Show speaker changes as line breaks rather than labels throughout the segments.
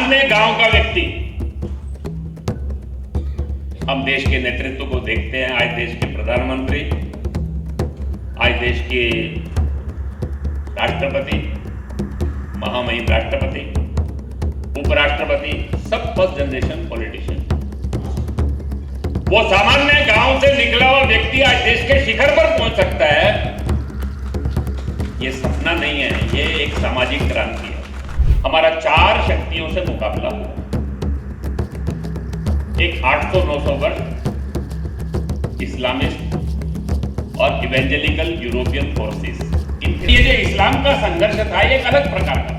सामान्य गांव का व्यक्ति हम देश के नेतृत्व को देखते हैं। आज देश के प्रधानमंत्री, आज देश के राष्ट्रपति, महामहिम राष्ट्रपति, उपराष्ट्रपति, सब फर्स्ट जनरेशन पॉलिटिशियन। वो सामान्य गांव से निकला हुआ व्यक्ति आज देश के शिखर पर पहुंच सकता है। ये सपना नहीं है, ये एक सामाजिक क्रांति है। हमारा 4 शक्तियों से मुकाबला हुआ। एक 800-900 वर्ष इस्लामिस्ट और इवेंजेलिकल यूरोपियन फोर्सेस, ये जो इस्लाम का संघर्ष था, एक अलग प्रकार का।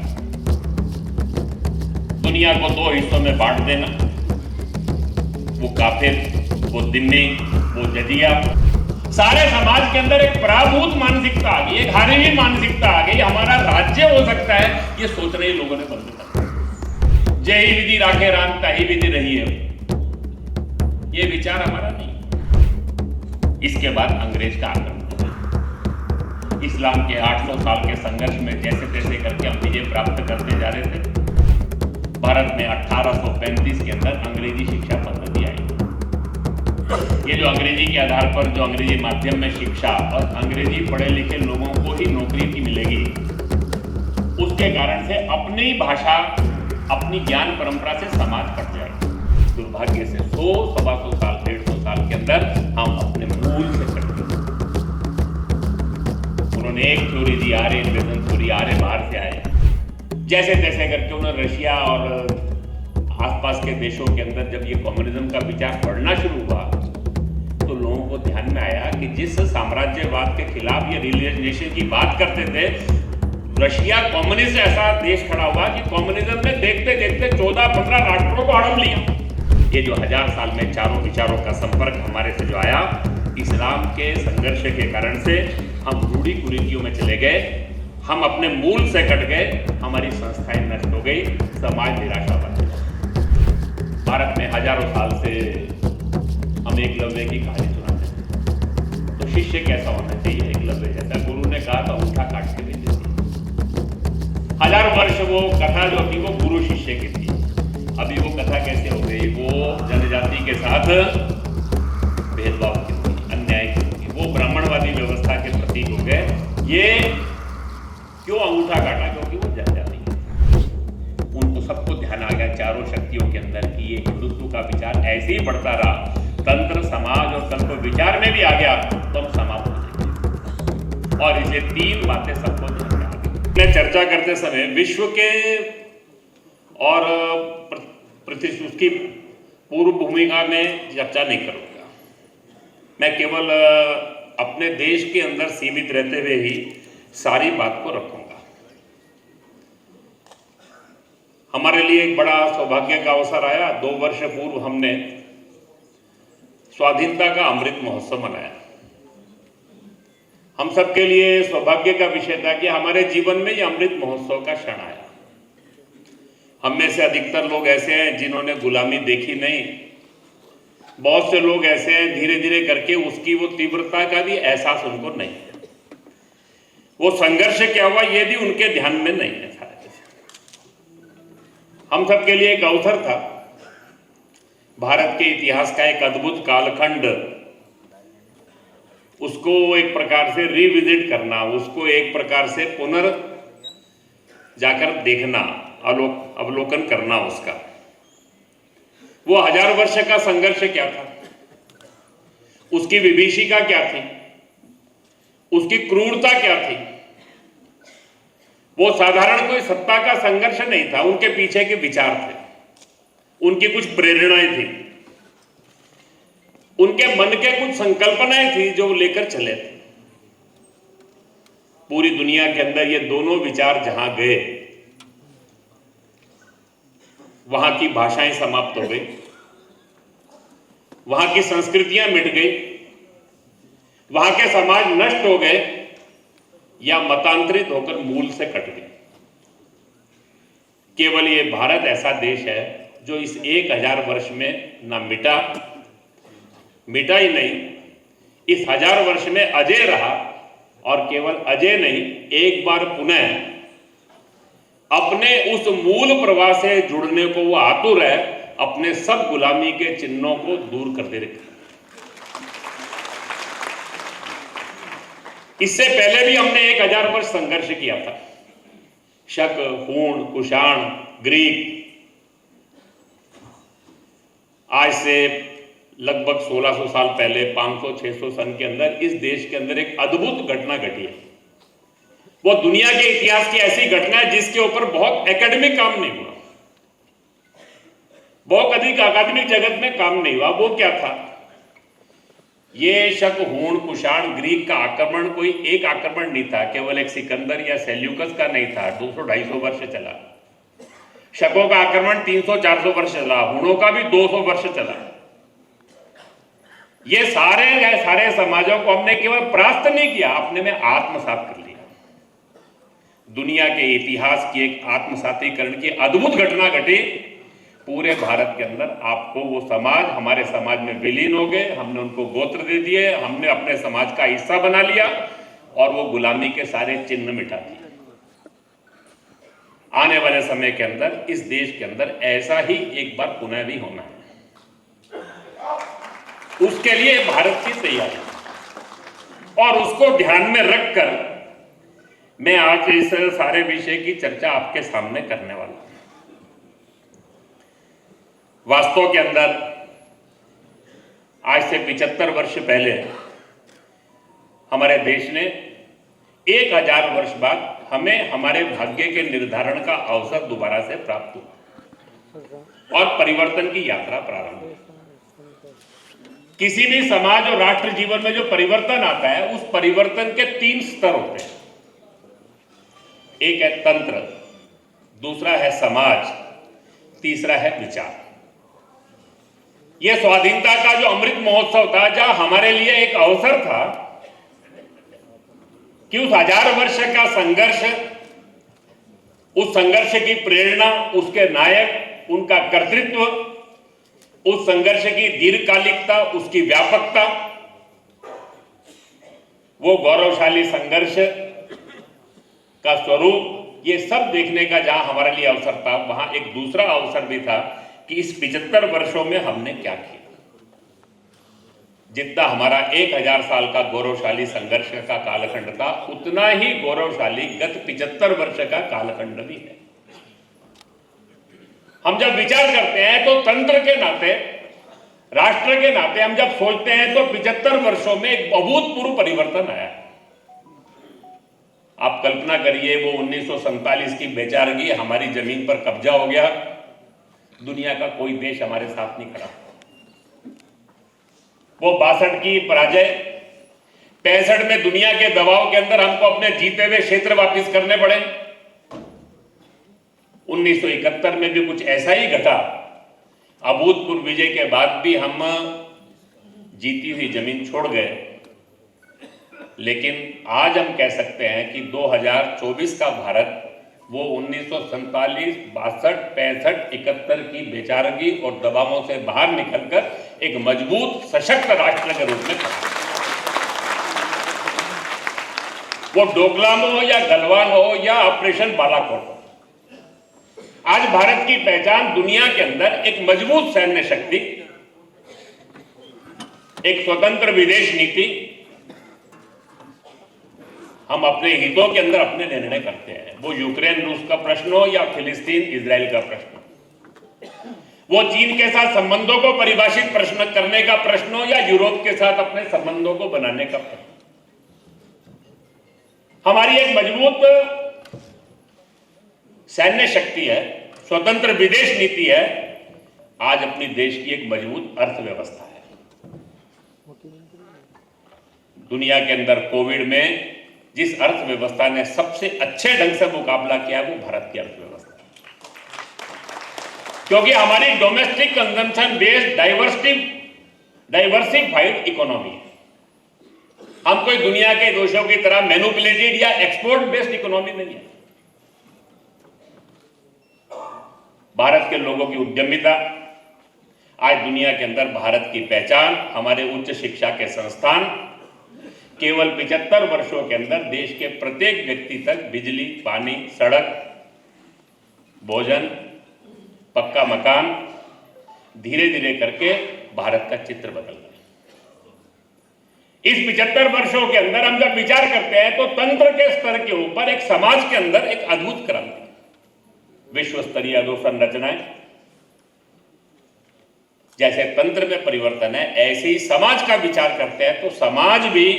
दुनिया को 2 हिस्सों में बांट देना, वो काफिर, वो दिम्मी, वो जजिया। सारे समाज के अंदर एक पराभूत मानसिकता आ गई, एक हारी हुई मानसिकता आ गई। हमारा राज्य हो सकता है, ये सोच रहे लोगों ने बंद कर। जय ही विधि राखे राम, ताही विधि रही है, ये विचार हमारा नहीं। इसके बाद अंग्रेज का आक्रमण हुआ। इस्लाम के 800 साल के संघर्ष में जैसे तैसे करके हम विजय प्राप्त करते जा रहे थे। भारत में 1835 के अंदर अंग्रेजी शिक्षा पद्धति आई। ये जो अंग्रेजी के आधार पर जो अंग्रेजी माध्यम में शिक्षा और अंग्रेजी पढ़े लिखे लोगों को ही नौकरी की मिलेगी, उसके कारण से अपनी भाषा, अपनी ज्ञान परंपरा से समाज कट जाएगा। दुर्भाग्य से 100-125 साल, 150 साल के अंदर हम अपने मूल से कट गए। उन्होंने एक थ्योरी दी, आर्य इन्वेजन थ्योरी, आर्य बाहर से आए। जैसे तैसे करके उन्होंने रशिया और आसपास के देशों के अंदर जब ये कम्युनिज्म का विचार बढ़ना शुरू हुआ, तो लोगों को ध्यान में आया कि जिस साम्राज्यवाद के खिलाफ ये रिलीजनेशन की बात करते थे, रशिया कम्युनिस्ट ऐसा देश खड़ा हुआ कि कम्युनिज्म ने देखते देखते 14-15 राष्ट्रों को हड़प लिया। ये जो 1000 साल में चारों विचारों का संपर्क हमारे से जो आया, इस्लाम के संघर्ष के कारण से हम रूढ़ी कुरीतियों में चले गए, हम अपने मूल से कट गए, हमारी संस्थाएं नष्ट हो गई, समाज निराशावादी। भारत में हजारों साल से हम एकलव्य की कहानी सुनाते थे। तो शिष्य कैसा होना चाहिए? एकलव्य जैसा। गुरु ने कहा था उठा काट के भेजे थी। 1000 वर्ष वो कथा जो थी वो गुरु शिष्य की थी। अभी वो कथा कैसे हो गई? वो जनजाति के साथ भेदभाव की थी, अन्याय की थी, वो ब्राह्मणवादी व्यवस्था के प्रतीक हो गए। ये क्यों अंगूठा काटा? क्योंकि वो जनजाति है। उनको सबको ध्यान आ गया चारों शक्तियों के अंदर कि ये हिंदुत्व का विचार ऐसे ही बढ़ता रहा, तंत्र, समाज और कल्प विचार में भी आ गया, तो हम समाप्त हो जाएंगे। और इसे 3 बातें सबको ध्यान में आ गई। मैं चर्चा करते समय विश्व के और उसकी पूर्व भूमिका में चर्चा नहीं करूंगा। मैं केवल अपने देश के अंदर सीमित रहते हुए ही सारी बात को रखूंगा। हमारे लिए एक बड़ा सौभाग्य का अवसर आया। 2 वर्ष पूर्व हमने स्वाधीनता का अमृत महोत्सव मनाया। हम सबके लिए सौभाग्य का विषय था कि हमारे जीवन में यह अमृत महोत्सव का क्षण आया। हम में से अधिकतर लोग ऐसे हैं जिन्होंने गुलामी देखी नहीं। बहुत से लोग ऐसे हैं धीरे धीरे करके उसकी वो तीव्रता का भी एहसास उनको नहीं है। वो संघर्ष क्या हुआ ये भी उनके ध्यान में नहीं है। हम सबके लिए एक अवसर था भारत के इतिहास का एक अद्भुत कालखंड, उसको एक प्रकार से रिविजिट करना, उसको एक प्रकार से जाकर देखना, अवलोकन करना उसका। वो 1000 वर्ष का संघर्ष क्या था, उसकी विभीषिका क्या थी, उसकी क्रूरता क्या थी। वो साधारण कोई सत्ता का संघर्ष नहीं था, उनके पीछे के विचार थे, उनकी कुछ प्रेरणाएं थी, उनके मन के कुछ संकल्पनाएं थी जो वो लेकर चले थे। पूरी दुनिया के अंदर ये दोनों विचार जहां गए, वहां की भाषाएं समाप्त हो गई, वहां की संस्कृतियां मिट गई, वहां के समाज नष्ट हो गए या मतांतरित होकर मूल से कट गए। केवल ये भारत ऐसा देश है जो इस 1000 वर्ष में ना मिटा ही नहीं, इस 1000 वर्ष में अजय रहा। और केवल अजय नहीं, एक बार पुनः अपने उस मूल प्रवाह से जुड़ने को वो आतुर है, अपने सब गुलामी के चिन्हों को दूर करते रखे। इससे पहले भी हमने 1000 वर्ष संघर्ष किया था। शक, हूण, कुषाण, ग्रीक, आज से लगभग 1600 साल पहले 500-600 सन के अंदर इस देश के अंदर एक अद्भुत घटना घटी है। वो दुनिया के इतिहास की ऐसी घटना है जिसके ऊपर बहुत एकेडमिक काम नहीं हुआ, बहुत अधिक अकादमिक जगत में काम नहीं हुआ। वो क्या था? ये शक, हूण, कुषाण, ग्रीक का आक्रमण कोई एक आक्रमण नहीं था, केवल एक सिकंदर या सेल्यूकस का नहीं था, 200-250 वर्ष चला। शकों का आक्रमण 300-400 वर्ष चला, हूणों का भी 200 वर्ष चला। ये सारे समाजों को हमने केवल परास्त नहीं किया, अपने में आत्मसात कर लिया। दुनिया के इतिहास की एक आत्मसातीकरण की अद्भुत घटना घटी पूरे भारत के अंदर। आपको वो समाज हमारे समाज में विलीन हो गए, हमने उनको गोत्र दे दिए, हमने अपने समाज का हिस्सा बना लिया और वो गुलामी के सारे चिन्ह मिटा दिए। आने वाले समय के अंदर इस देश के अंदर ऐसा ही एक बार पुनः भी होना है। उसके लिए भारत की तैयारी और उसको ध्यान में रखकर मैं आज इस सारे विषय की चर्चा आपके सामने करने वाला हूं। वास्तव के अंदर आज से 75 वर्ष पहले हमारे देश ने 1000 वर्ष बाद हमें हमारे भाग्य के निर्धारण का अवसर दोबारा से प्राप्त हुआ और परिवर्तन की यात्रा प्रारंभ हुई। किसी भी समाज और राष्ट्र जीवन में जो परिवर्तन आता है, उस परिवर्तन के 3 स्तर होते हैं। एक है तंत्र, दूसरा है समाज, तीसरा है विचार। यह स्वाधीनता का जो अमृत महोत्सव था, जहां हमारे लिए एक अवसर था कि उस 1000 वर्ष का संघर्ष, उस संघर्ष की प्रेरणा, उसके नायक, उनका कर्तृत्व, उस संघर्ष की दीर्घकालिकता, उसकी व्यापकता, वो गौरवशाली संघर्ष का स्वरूप, ये सब देखने का जहां हमारे लिए अवसर था, वहां एक दूसरा अवसर भी था कि इस 75 वर्षों में हमने क्या किया। जितना हमारा 1000 साल का गौरवशाली संघर्ष का कालखंड था, उतना ही गौरवशाली गत 75 वर्ष का कालखंड भी है। हम जब विचार करते हैं तो तंत्र के नाते, राष्ट्र के नाते हम जब सोचते हैं तो 75 वर्षों में एक अभूतपूर्व परिवर्तन आया। आप कल्पना करिए, वो 1947 की बेचारगी, हमारी जमीन पर कब्जा हो गया, दुनिया का कोई देश हमारे साथ नहीं खड़ा। वो 62 की पराजय, 65 में दुनिया के दबाव के अंदर हमको अपने जीते हुए क्षेत्र वापस करने पड़े। 1971 में भी कुछ ऐसा ही घटा। अभूतपूर्व विजय के बाद भी हम जीती हुई जमीन छोड़ गए। लेकिन आज हम कह सकते हैं कि 2024 का भारत वो 1947, 62, 65, 71 की बेचारगी और दबावों से बाहर निकलकर एक मजबूत सशक्त राष्ट्र के रूप में खड़ा। वो डोकलाम हो या गलवान हो या ऑपरेशन बालाकोट हो, आज भारत की पहचान दुनिया के अंदर एक मजबूत सैन्य शक्ति, एक स्वतंत्र विदेश नीति, हम अपने हितों के अंदर अपने निर्णय करते हैं। वो यूक्रेन रूस का प्रश्न हो या फिलिस्तीन इजराइल का प्रश्न, वो चीन के साथ संबंधों को परिभाषित प्रश्न करने का प्रश्न हो या यूरोप के साथ अपने संबंधों को बनाने का प्रश्न, हमारी एक मजबूत सैन्य शक्ति है, स्वतंत्र विदेश नीति है, आज अपनी देश की एक मजबूत अर्थव्यवस्था है। दुनिया के अंदर कोविड में जिस अर्थव्यवस्था ने सबसे अच्छे ढंग से मुकाबला किया है, वो भारत की अर्थव्यवस्था है, क्योंकि हमारी domestic consumption based diversified economy है। हम कोई दुनिया के देशों की तरह मैन्युपुलेटेड या एक्सपोर्ट बेस्ड इकोनॉमी नहीं है। भारत के लोगों की उद्यमिता, आज दुनिया के अंदर भारत की पहचान, हमारे उच्च शिक्षा के संस्थान, केवल 75 वर्षों के अंदर देश के प्रत्येक व्यक्ति तक बिजली, पानी, सड़क, भोजन, पक्का मकान, धीरे धीरे करके भारत का चित्र बदल गया। इस 75 वर्षों के अंदर हम जब विचार करते हैं तो तंत्र के स्तर के ऊपर एक समाज के अंदर एक अद्भुत क्रांति, विश्व स्तरीय अधोसंरचनाएं, जैसे तंत्र में परिवर्तन है, ऐसे ही समाज का विचार करते हैं तो समाज भी,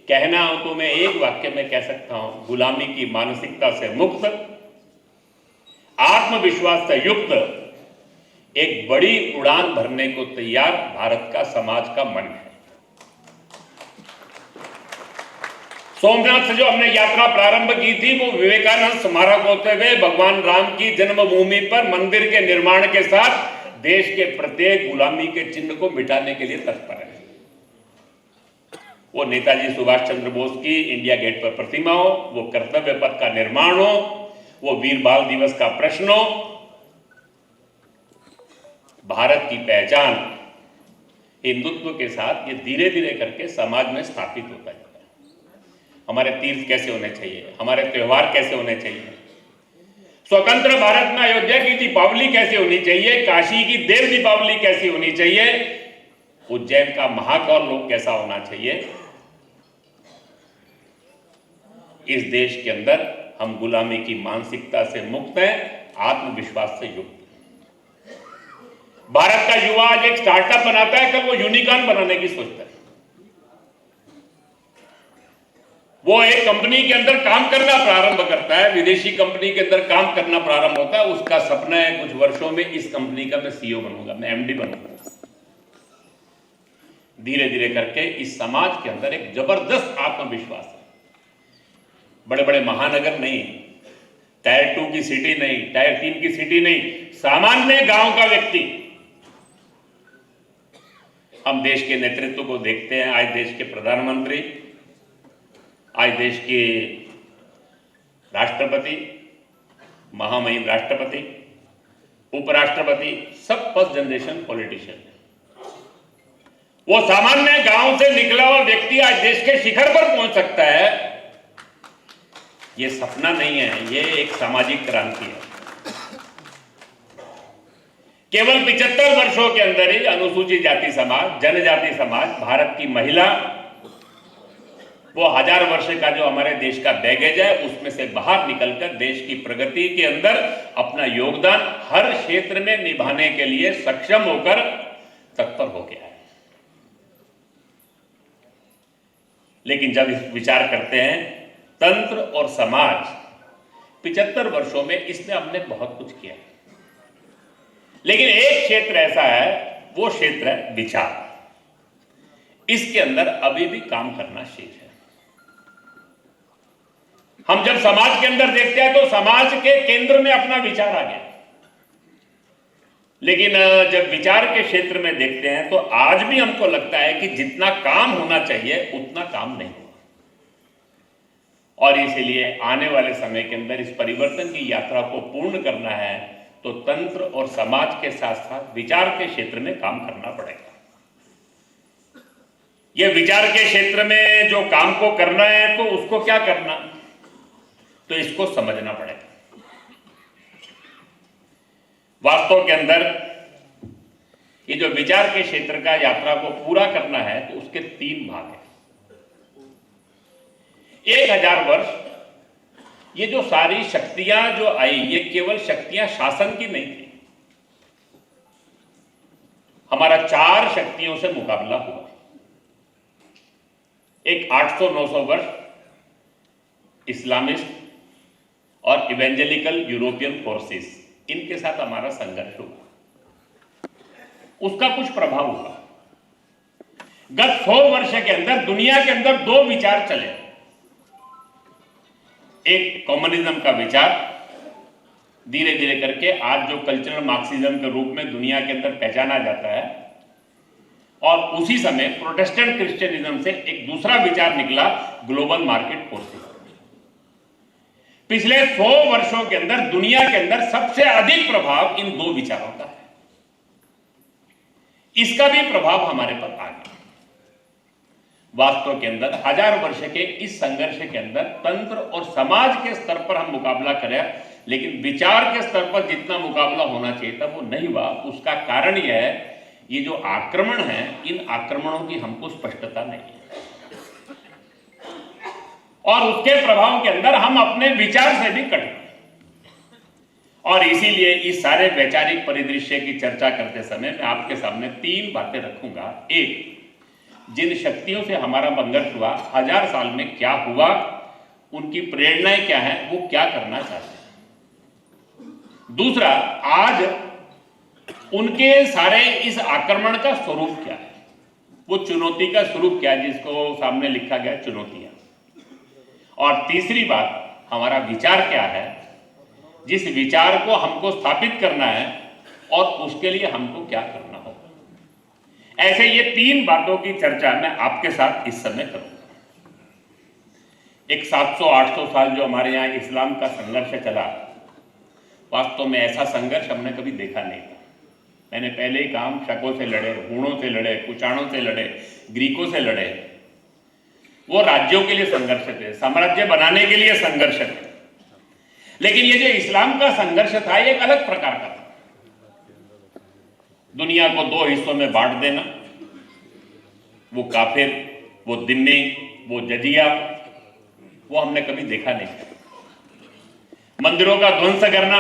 कहना हो तो मैं एक वाक्य में कह सकता हूं, गुलामी की मानसिकता से मुक्त, आत्मविश्वास से युक्त एक बड़ी उड़ान भरने को तैयार भारत का समाज का मन है। सोमनाथ से जो हमने यात्रा प्रारंभ की थी वो विवेकानंद स्मारक होते हुए भगवान राम की जन्मभूमि पर मंदिर के निर्माण के साथ देश के प्रत्येक गुलामी के चिन्ह को मिटाने के लिए तत्पर है। वो नेताजी सुभाष चंद्र बोस की इंडिया गेट पर प्रतिमा हो, वो कर्तव्य पथ का निर्माण हो, वो वीर बाल दिवस का प्रश्न हो, भारत की पहचान हिंदुत्व के साथ ये धीरे धीरे करके समाज में स्थापित होता है। हमारे तीर्थ कैसे होने चाहिए, हमारे त्योहार कैसे होने चाहिए, स्वतंत्र भारत में अयोध्या की दीपावली कैसे होनी चाहिए, काशी की देव दीपावली कैसी होनी चाहिए, उज्जैन का महाकौर लोक कैसा होना चाहिए। इस देश के अंदर हम गुलामी की मानसिकता से मुक्त हैं, आत्मविश्वास से युक्त। भारत का युवा आज एक स्टार्टअप बनाता है, कल वो यूनिकॉर्न बनाने की सोचता है। वो एक कंपनी के अंदर काम करना प्रारंभ करता है, विदेशी कंपनी के अंदर काम करना प्रारंभ होता है, उसका सपना है कुछ वर्षों में इस कंपनी का मैं सीईओ बनूंगा, मैं एमडी बनूंगा। धीरे धीरे करके इस समाज के अंदर एक जबरदस्त आत्मविश्वास है। बड़े बड़े महानगर नहीं, टायर 2 की सिटी नहीं, टायर 3 की सिटी नहीं, सामान्य गांव का व्यक्ति। हम देश के नेतृत्व को देखते हैं, आज देश के प्रधानमंत्री, आज देश के राष्ट्रपति, महामहिम राष्ट्रपति, उपराष्ट्रपति, सब फर्स्ट जनरेशन पॉलिटिशियन है। वो सामान्य गांव से निकला हुआ व्यक्ति आज देश के शिखर पर पहुंच सकता है। ये सपना नहीं है, ये एक सामाजिक क्रांति है। केवल 75 वर्षों के अंदर ही अनुसूचित जाति समाज, जनजाति समाज, भारत की महिला, वो 1000 वर्ष का जो हमारे देश का बैगेज है उसमें से बाहर निकलकर देश की प्रगति के अंदर अपना योगदान हर क्षेत्र में निभाने के लिए सक्षम होकर तत्पर हो गया है। लेकिन जब इस विचार करते हैं तंत्र और समाज, 75 वर्षों में इसने हमने बहुत कुछ किया, लेकिन एक क्षेत्र ऐसा है, वो क्षेत्र है विचार। इसके अंदर अभी भी काम करना शेष है। हम जब समाज के अंदर देखते हैं तो समाज के केंद्र में अपना विचार आ गया, लेकिन जब विचार के क्षेत्र में देखते हैं तो आज भी हमको लगता है कि जितना काम होना चाहिए उतना काम नहीं हुआ। और इसीलिए आने वाले समय के अंदर इस परिवर्तन की यात्रा को पूर्ण करना है तो तंत्र और समाज के साथ साथ विचार के क्षेत्र में काम करना पड़ेगा। यह विचार के क्षेत्र में जो काम को करना है तो उसको क्या करना, तो इसको समझना पड़ेगा। वास्तव के अंदर ये जो विचार के क्षेत्र का यात्रा को पूरा करना है तो उसके 3 भाग हैं। 1000 वर्ष, ये जो सारी शक्तियां जो आई, ये केवल शक्तियां शासन की नहीं थी। हमारा 4 शक्तियों से मुकाबला हुआ। एक 800-900 वर्ष इस्लामिस्ट और इवेंजेलिकल यूरोपियन फोर्सेस, इनके साथ हमारा संघर्ष हुआ, उसका कुछ प्रभाव हुआ। गत 100 वर्ष के अंदर दुनिया के अंदर 2 विचार चले। एक कम्युनिज्म का विचार, धीरे धीरे करके आज जो कल्चरल मार्क्सिज्म के रूप में दुनिया के अंदर पहचाना जाता है, और उसी समय प्रोटेस्टेंट क्रिश्चियनिज्म से एक दूसरा विचार निकला, ग्लोबल मार्केट फोर्सेस। पिछले 100 वर्षों के अंदर दुनिया के अंदर सबसे अधिक प्रभाव इन 2 विचारों का है। इसका भी प्रभाव हमारे पर आ गया। वास्तव के अंदर 1000 वर्ष के इस संघर्ष के अंदर तंत्र और समाज के स्तर पर हम मुकाबला करें लेकिन विचार के स्तर पर जितना मुकाबला होना चाहिए था वो नहीं हुआ। उसका कारण यह है, ये जो आक्रमण है, इन आक्रमणों की हमको स्पष्टता नहीं है और उसके प्रभाव के अंदर हम अपने विचार से भी कट गए। और इसीलिए इस सारे वैचारिक परिदृश्य की चर्चा करते समय मैं आपके सामने 3 बातें रखूंगा। एक, जिन शक्तियों से हमारा संघर्ष हुआ, 1000 साल में क्या हुआ, उनकी प्रेरणाएं क्या है, वो क्या करना चाहते हैं। दूसरा, आज उनके सारे इस आक्रमण का स्वरूप क्या है, वो चुनौती का स्वरूप क्या है, जिसको सामने लिखा गया चुनौतियां। और तीसरी बात, हमारा विचार क्या है, जिस विचार को हमको स्थापित करना है और उसके लिए हमको क्या करना होगा। ऐसे ये 3 बातों की चर्चा मैं आपके साथ इस समय करूंगा। एक 700-800 साल जो हमारे यहाँ इस्लाम का संघर्ष चला, वास्तव में ऐसा संघर्ष हमने कभी देखा नहीं था। मैंने पहले ही कहा, शकों से लड़े, हूणों से लड़े, कुषाणों से लड़े, ग्रीकों से लड़े। वो राज्यों के लिए संघर्ष थे, साम्राज्य बनाने के लिए संघर्ष थे। लेकिन ये जो इस्लाम का संघर्ष था, ये एक अलग प्रकार का था। दुनिया को 2 हिस्सों में बांट देना, वो काफिर, वो दिम्मी, वो जजिया, वो हमने कभी देखा नहीं। मंदिरों का ध्वंस करना,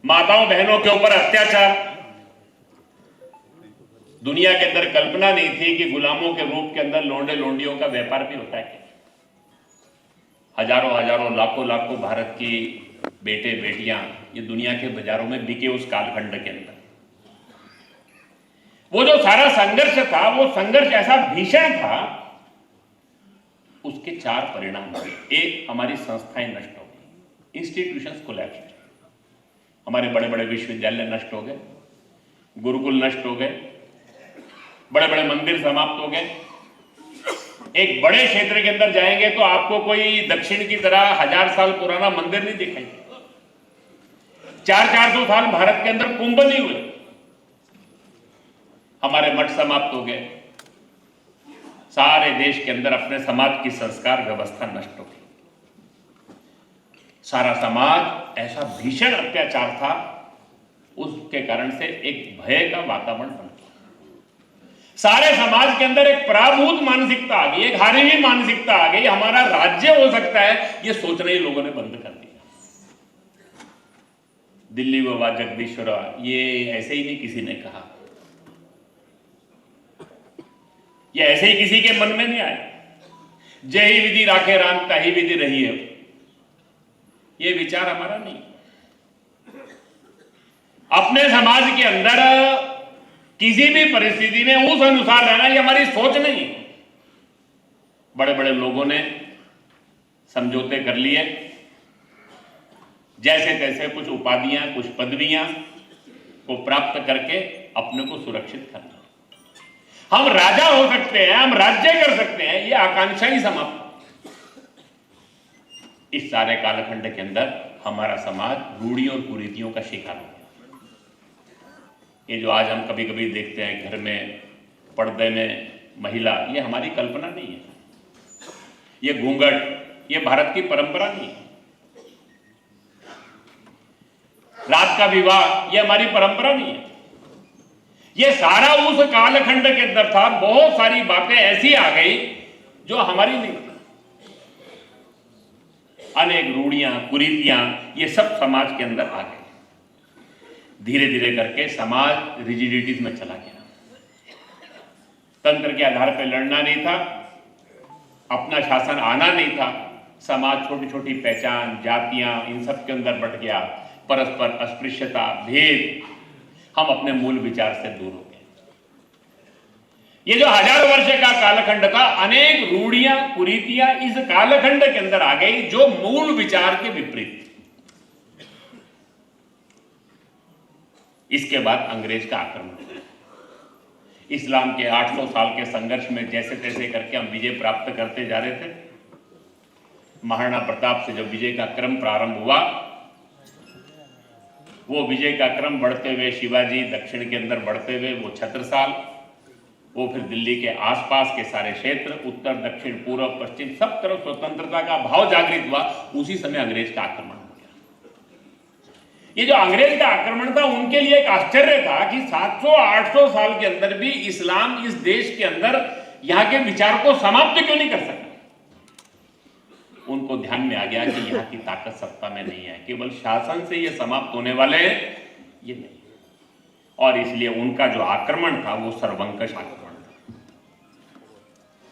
माताओं बहनों के ऊपर अत्याचार, दुनिया के अंदर कल्पना नहीं थी कि गुलामों के रूप के अंदर लौंडे लौंडियों का व्यापार भी होता है। हजारों हजारों, लाखों लाखों भारत की बेटे बेटियां ये दुनिया के बाजारों में बिके उस कालखंड के अंदर। वो जो सारा संघर्ष था, वो संघर्ष ऐसा भीषण था, उसके 4 परिणाम हुए। एक, हमारी संस्थाएं नष्ट हो गई, इंस्टीट्यूशंस कोलैप्स्ड। हमारे बड़े बड़े विश्वविद्यालय नष्ट हो गए, गुरुकुल नष्ट हो गए, बड़े बड़े मंदिर समाप्त हो गए। एक बड़े क्षेत्र के अंदर जाएंगे तो आपको कोई दक्षिण की तरह 1000 साल पुराना मंदिर नहीं दिखाई। 400-400 साल भारत के अंदर कुंभ नहीं हुए, हमारे मठ समाप्त हो गए। सारे देश के अंदर अपने समाज की संस्कार व्यवस्था नष्ट हो गई। सारा समाज ऐसा भीषण अत्याचार था, उसके कारण से एक भय का वातावरण बन गया। सारे समाज के अंदर एक पराभूत मानसिकता आ गई, एक हारी हुई मानसिकता आ गई। हमारा राज्य हो सकता है, ये सोचना ही लोगों ने बंद कर दिया। दिल्ली बाबा जगदीश्वर, ये ऐसे ही नहीं किसी ने कहा, ये ऐसे ही किसी के मन में नहीं आया। जय ही विधि राखे राम, ताही विधि रही है, ये विचार हमारा नहीं। अपने समाज के अंदर किसी भी परिस्थिति में उस अनुसार रहना, ये हमारी सोच नहीं। बड़े बड़े लोगों ने समझौते कर लिए, जैसे तैसे कुछ उपाधियां, कुछ पदवियां को प्राप्त करके अपने को सुरक्षित करना। हम राजा हो सकते हैं, हम राज्य कर सकते हैं, ये आकांक्षा ही समाप्त। इस सारे कालखंड के अंदर हमारा समाज रूढ़ियों और कुरीतियों का शिकार हो गया। ये जो आज हम कभी कभी देखते हैं घर में पर्दे में महिला, ये हमारी कल्पना नहीं है। ये घूंघट, ये भारत की परंपरा नहीं है। रात का विवाह, ये हमारी परंपरा नहीं है। ये सारा उस कालखंड के अंदर था। बहुत सारी बातें ऐसी आ गई जो हमारी नहीं थी। अनेक रूढ़ियां, कुरीतियां, ये सब समाज के अंदर आ गए। धीरे धीरे करके समाज रिजिडिटीज में चला गया। तंत्र के आधार पर लड़ना नहीं था, अपना शासन आना नहीं था। समाज छोटी छोटी पहचान, जातियां, इन सब के अंदर बट गया। परस्पर अस्पृश्यता, भेद, हम अपने मूल विचार से दूर हो गए। ये जो 1000 वर्ष का कालखंड था, अनेक रूढ़ियां, कुरीतियां इस कालखंड के अंदर आ गई जो मूल विचार के विपरीत। इसके बाद अंग्रेज का आक्रमण। इस्लाम के 800 साल के संघर्ष में जैसे तैसे करके हम विजय प्राप्त करते जा रहे थे। महाराणा प्रताप से जब विजय का क्रम प्रारंभ हुआ, वो विजय का क्रम बढ़ते हुए शिवाजी, दक्षिण के अंदर बढ़ते हुए वो छत्रसाल, वो फिर दिल्ली के आसपास के सारे क्षेत्र, उत्तर, दक्षिण, पूर्व, पश्चिम, सब तरफ स्वतंत्रता का भाव जागृत हुआ। उसी समय अंग्रेज का आक्रमण हो गया। ये जो अंग्रेज का आक्रमण था, उनके लिए एक आश्चर्य था कि 700-800 साल के अंदर भी इस्लाम इस देश के अंदर यहां के विचार को समाप्त क्यों नहीं कर सका। उनको ध्यान में आ गया कि यहां की ताकत सत्ता में नहीं है, केवल शासन से ये समाप्त होने वाले ये नहीं। और इसलिए उनका जो आक्रमण था वो सर्वंकष आक्रमण था।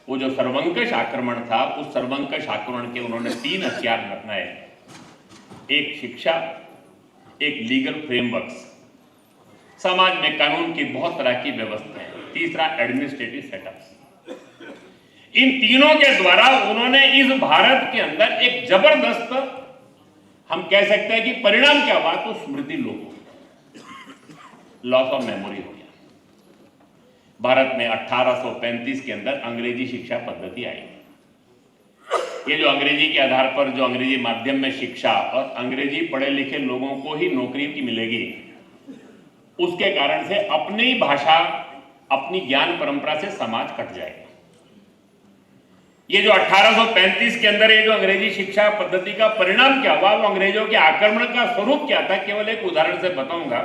वो जो सर्वंकष आक्रमण था, उस सर्वंकष आक्रमण के उन्होंने 3 हथियार अपनाए। एक शिक्षा, एक लीगल फ्रेमवर्क्स, समाज में कानून की बहुत तरह की व्यवस्थाएं, तीसरा एडमिनिस्ट्रेटिव सेटअप्स। इन तीनों के द्वारा उन्होंने इस भारत के अंदर एक जबरदस्त, हम कह सकते हैं कि परिणाम क्या हुआ, तो स्मृति लोप, लॉस ऑफ मेमोरी हो गया। भारत में 1835 के अंदर अंग्रेजी शिक्षा पद्धति आई। ये जो अंग्रेजी के आधार पर जो अंग्रेजी माध्यम में शिक्षा और अंग्रेजी पढ़े लिखे लोगों को ही नौकरी की मिलेगी, उसके कारण से अपनी भाषा, अपनी ज्ञान परंपरा से समाज कट जाएगा। ये जो 1835 के अंदर ये जो अंग्रेजी शिक्षा पद्धति का परिणाम क्या हुआ, वो अंग्रेजों के आक्रमण का स्वरूप क्या था, केवल एक उदाहरण से बताऊंगा।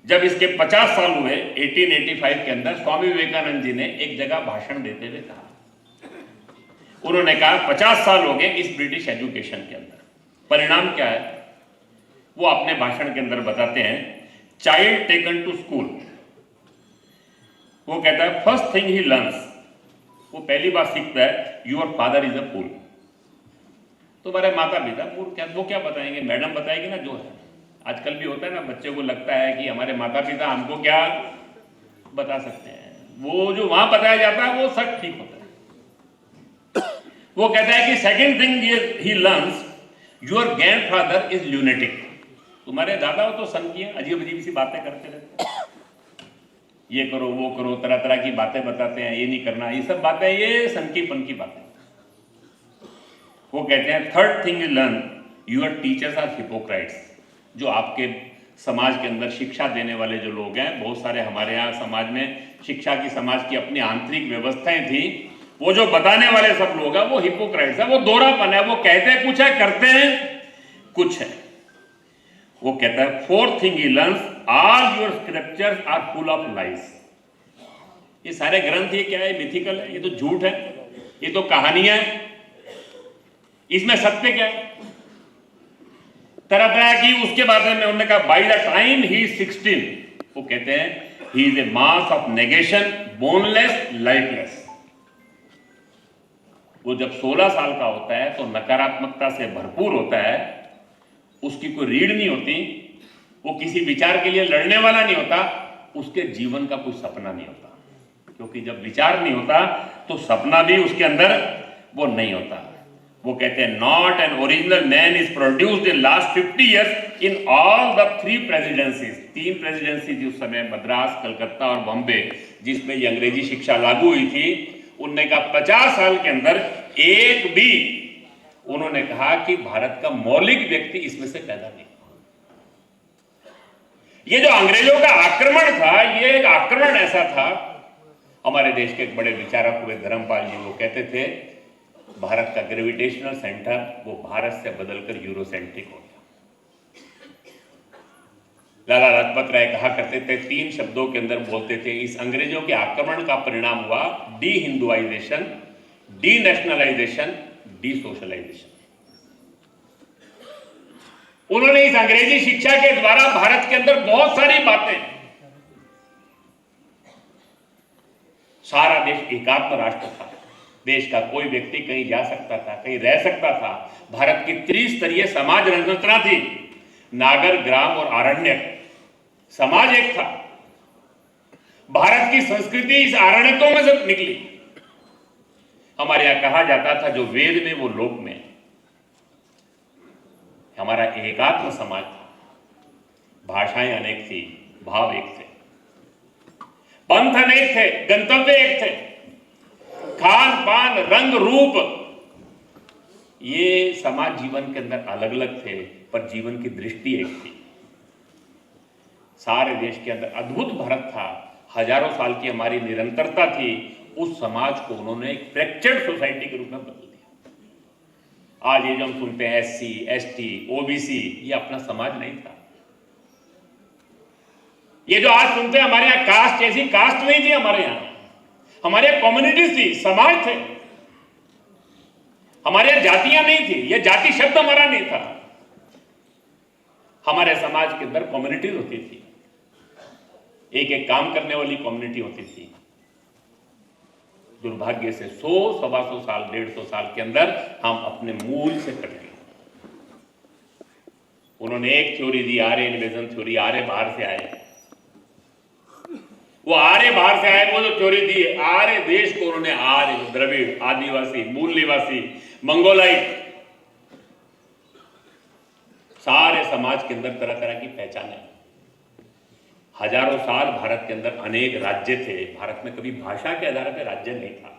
जब इसके 50 साल हुए 1885 के अंदर, स्वामी विवेकानंद जी ने एक जगह भाषण देते हुए कहा, उन्होंने कहा 50 साल हो गए इस ब्रिटिश एजुकेशन के अंदर, परिणाम क्या है वो अपने भाषण के अंदर बताते हैं। चाइल्ड टेकन टू स्कूल, वो कहता है फर्स्ट थिंग ही लर्न्स, वो पहली बात सीखता है योर फादर इज अ फूल। तुम्हारे माता पिता मूर्ख, क्या वो क्या बताएंगे, मैडम बताएगी ना जो है। आजकल भी होता है ना, बच्चे को लगता है कि हमारे माता पिता हमको क्या बता सकते हैं, वो जो वहां बताया जाता है वो सच ठीक होता है। वो कहता है कि second thing he learns your grandfather is lunatic, तुम्हारे दादा हो तो सन की अजीब अजीब सी बातें करते रहते हैं, ये करो वो करो, तरह तरह की बातें बताते हैं, ये नहीं करना, ये सब बातें ये सनकीपन की बातें। वो कहते हैं third thing you learn your teachers are hypocrites, जो आपके समाज के अंदर शिक्षा देने वाले जो लोग हैं, बहुत सारे हमारे यहाँ समाज में शिक्षा की, समाज की अपनी आंतरिक व्यवस्थाएं थी, वो जो बताने वाले सब लोग हैं वो हिपोक्राइट्स है, वो दोहरापन है, वो कहते हैं कुछ है, करते हैं कुछ है। वो कहता है fourth thing he learns all your scriptures are full of lies, ये सारे ग्रंथ ये क्या है, मिथिकल है, ये तो झूठ है, ये तो कहानियां है, इसमें सत्य क्या है, तरह तरह की। उसके बाद में उन्होंने कहा by the time he is 16, वो कहते हैं he is a mass of negation, boneless, lifeless. वो जब 16 साल का होता है तो नकारात्मकता से भरपूर होता है, उसकी कोई रीढ़ नहीं होती, वो किसी विचार के लिए लड़ने वाला नहीं होता, उसके जीवन का कोई सपना नहीं होता, क्योंकि जब विचार नहीं होता तो सपना भी उसके अंदर वो नहीं होता। वो कहते हैं not an original man is produced in last 50 years in all the 3 presidencies, 3 presidency थी उस समय, मद्रास, कलकत्ता और बॉम्बे, जिसमें ये अंग्रेजी शिक्षा लागू हुई थी। उन्होंने कहा 50 साल के अंदर एक भी, उन्होंने कहा कि भारत का मौलिक व्यक्ति इसमें से पैदा नहीं। ये जो अंग्रेजों का आक्रमण था, ये एक आक्रमण ऐसा था, हमारे देश के एक बड़े विचारक हुए धर्मपाल जी, वो कहते थे भारत का ग्रेविटेशनल सेंटर वो भारत से बदलकर यूरोसेंट्रिक हो गया। लाला लाजपत राय कहा करते थे, 3 शब्दों के अंदर बोलते थे, इस अंग्रेजों के आक्रमण का परिणाम हुआ de Hinduisation, de nationalisation, de socialisation. उन्होंने इस अंग्रेजी शिक्षा के द्वारा भारत के अंदर बहुत सारी बातें, सारा देश एकात्म राष्ट्र था, देश का कोई व्यक्ति कहीं जा सकता था, कहीं रह सकता था, भारत की त्रिस्तरीय समाज संरचना थी, नागर, ग्राम और आरण्यक समाज एक था। भारत की संस्कृति इस आरण्यकों में से निकली। हमारे यहां कहा जाता था जो वेद में वो लोक में, हमारा एकात्म समाज था, भाषाएं अनेक थी, भाव एक थे, पंथ अनेक थे, गंतव्य एक थे, खान पान, रंग रूप, ये समाज जीवन के अंदर अलग अलग थे, पर जीवन की दृष्टि एक थी। सारे देश के अंदर अद्भुत भारत था, हजारों साल की हमारी निरंतरता थी, उस समाज को उन्होंने एक फ्रैक्चर्ड सोसाइटी के रूप में बदल दिया। आज ये जो हम सुनते हैं SC, ST, OBC, ये अपना समाज नहीं था। ये जो आज सुनते हैं हमारे यहाँ कास्ट, ऐसी कास्ट नहीं थी हमारे यहाँ। हमारे यहाँ कम्युनिटीज थी, समाज थे। हमारे यहाँ जातियां नहीं थी, ये जाति शब्द हमारा नहीं था। हमारे समाज के अंदर कम्युनिटीज होती थी, एक एक काम करने वाली कम्युनिटी होती थी। दुर्भाग्य से 100, 125 साल, 150 साल के अंदर हम अपने मूल से कट गए। उन्होंने एक थ्योरी दी, आर्य इन्वेजन थ्योरी, आर्य बाहर से आए। वो आर्य बाहर से आए, वो जो थ्योरी दी, आर्य देश को उन्होंने आर्य, द्रविड़, आदिवासी, मूल निवासी, मंगोलाइट, सारे समाज के अंदर तरह तरह की पहचाने। हजारों साल भारत के अंदर अनेक राज्य थे। भारत में कभी भाषा के आधार पर राज्य नहीं था।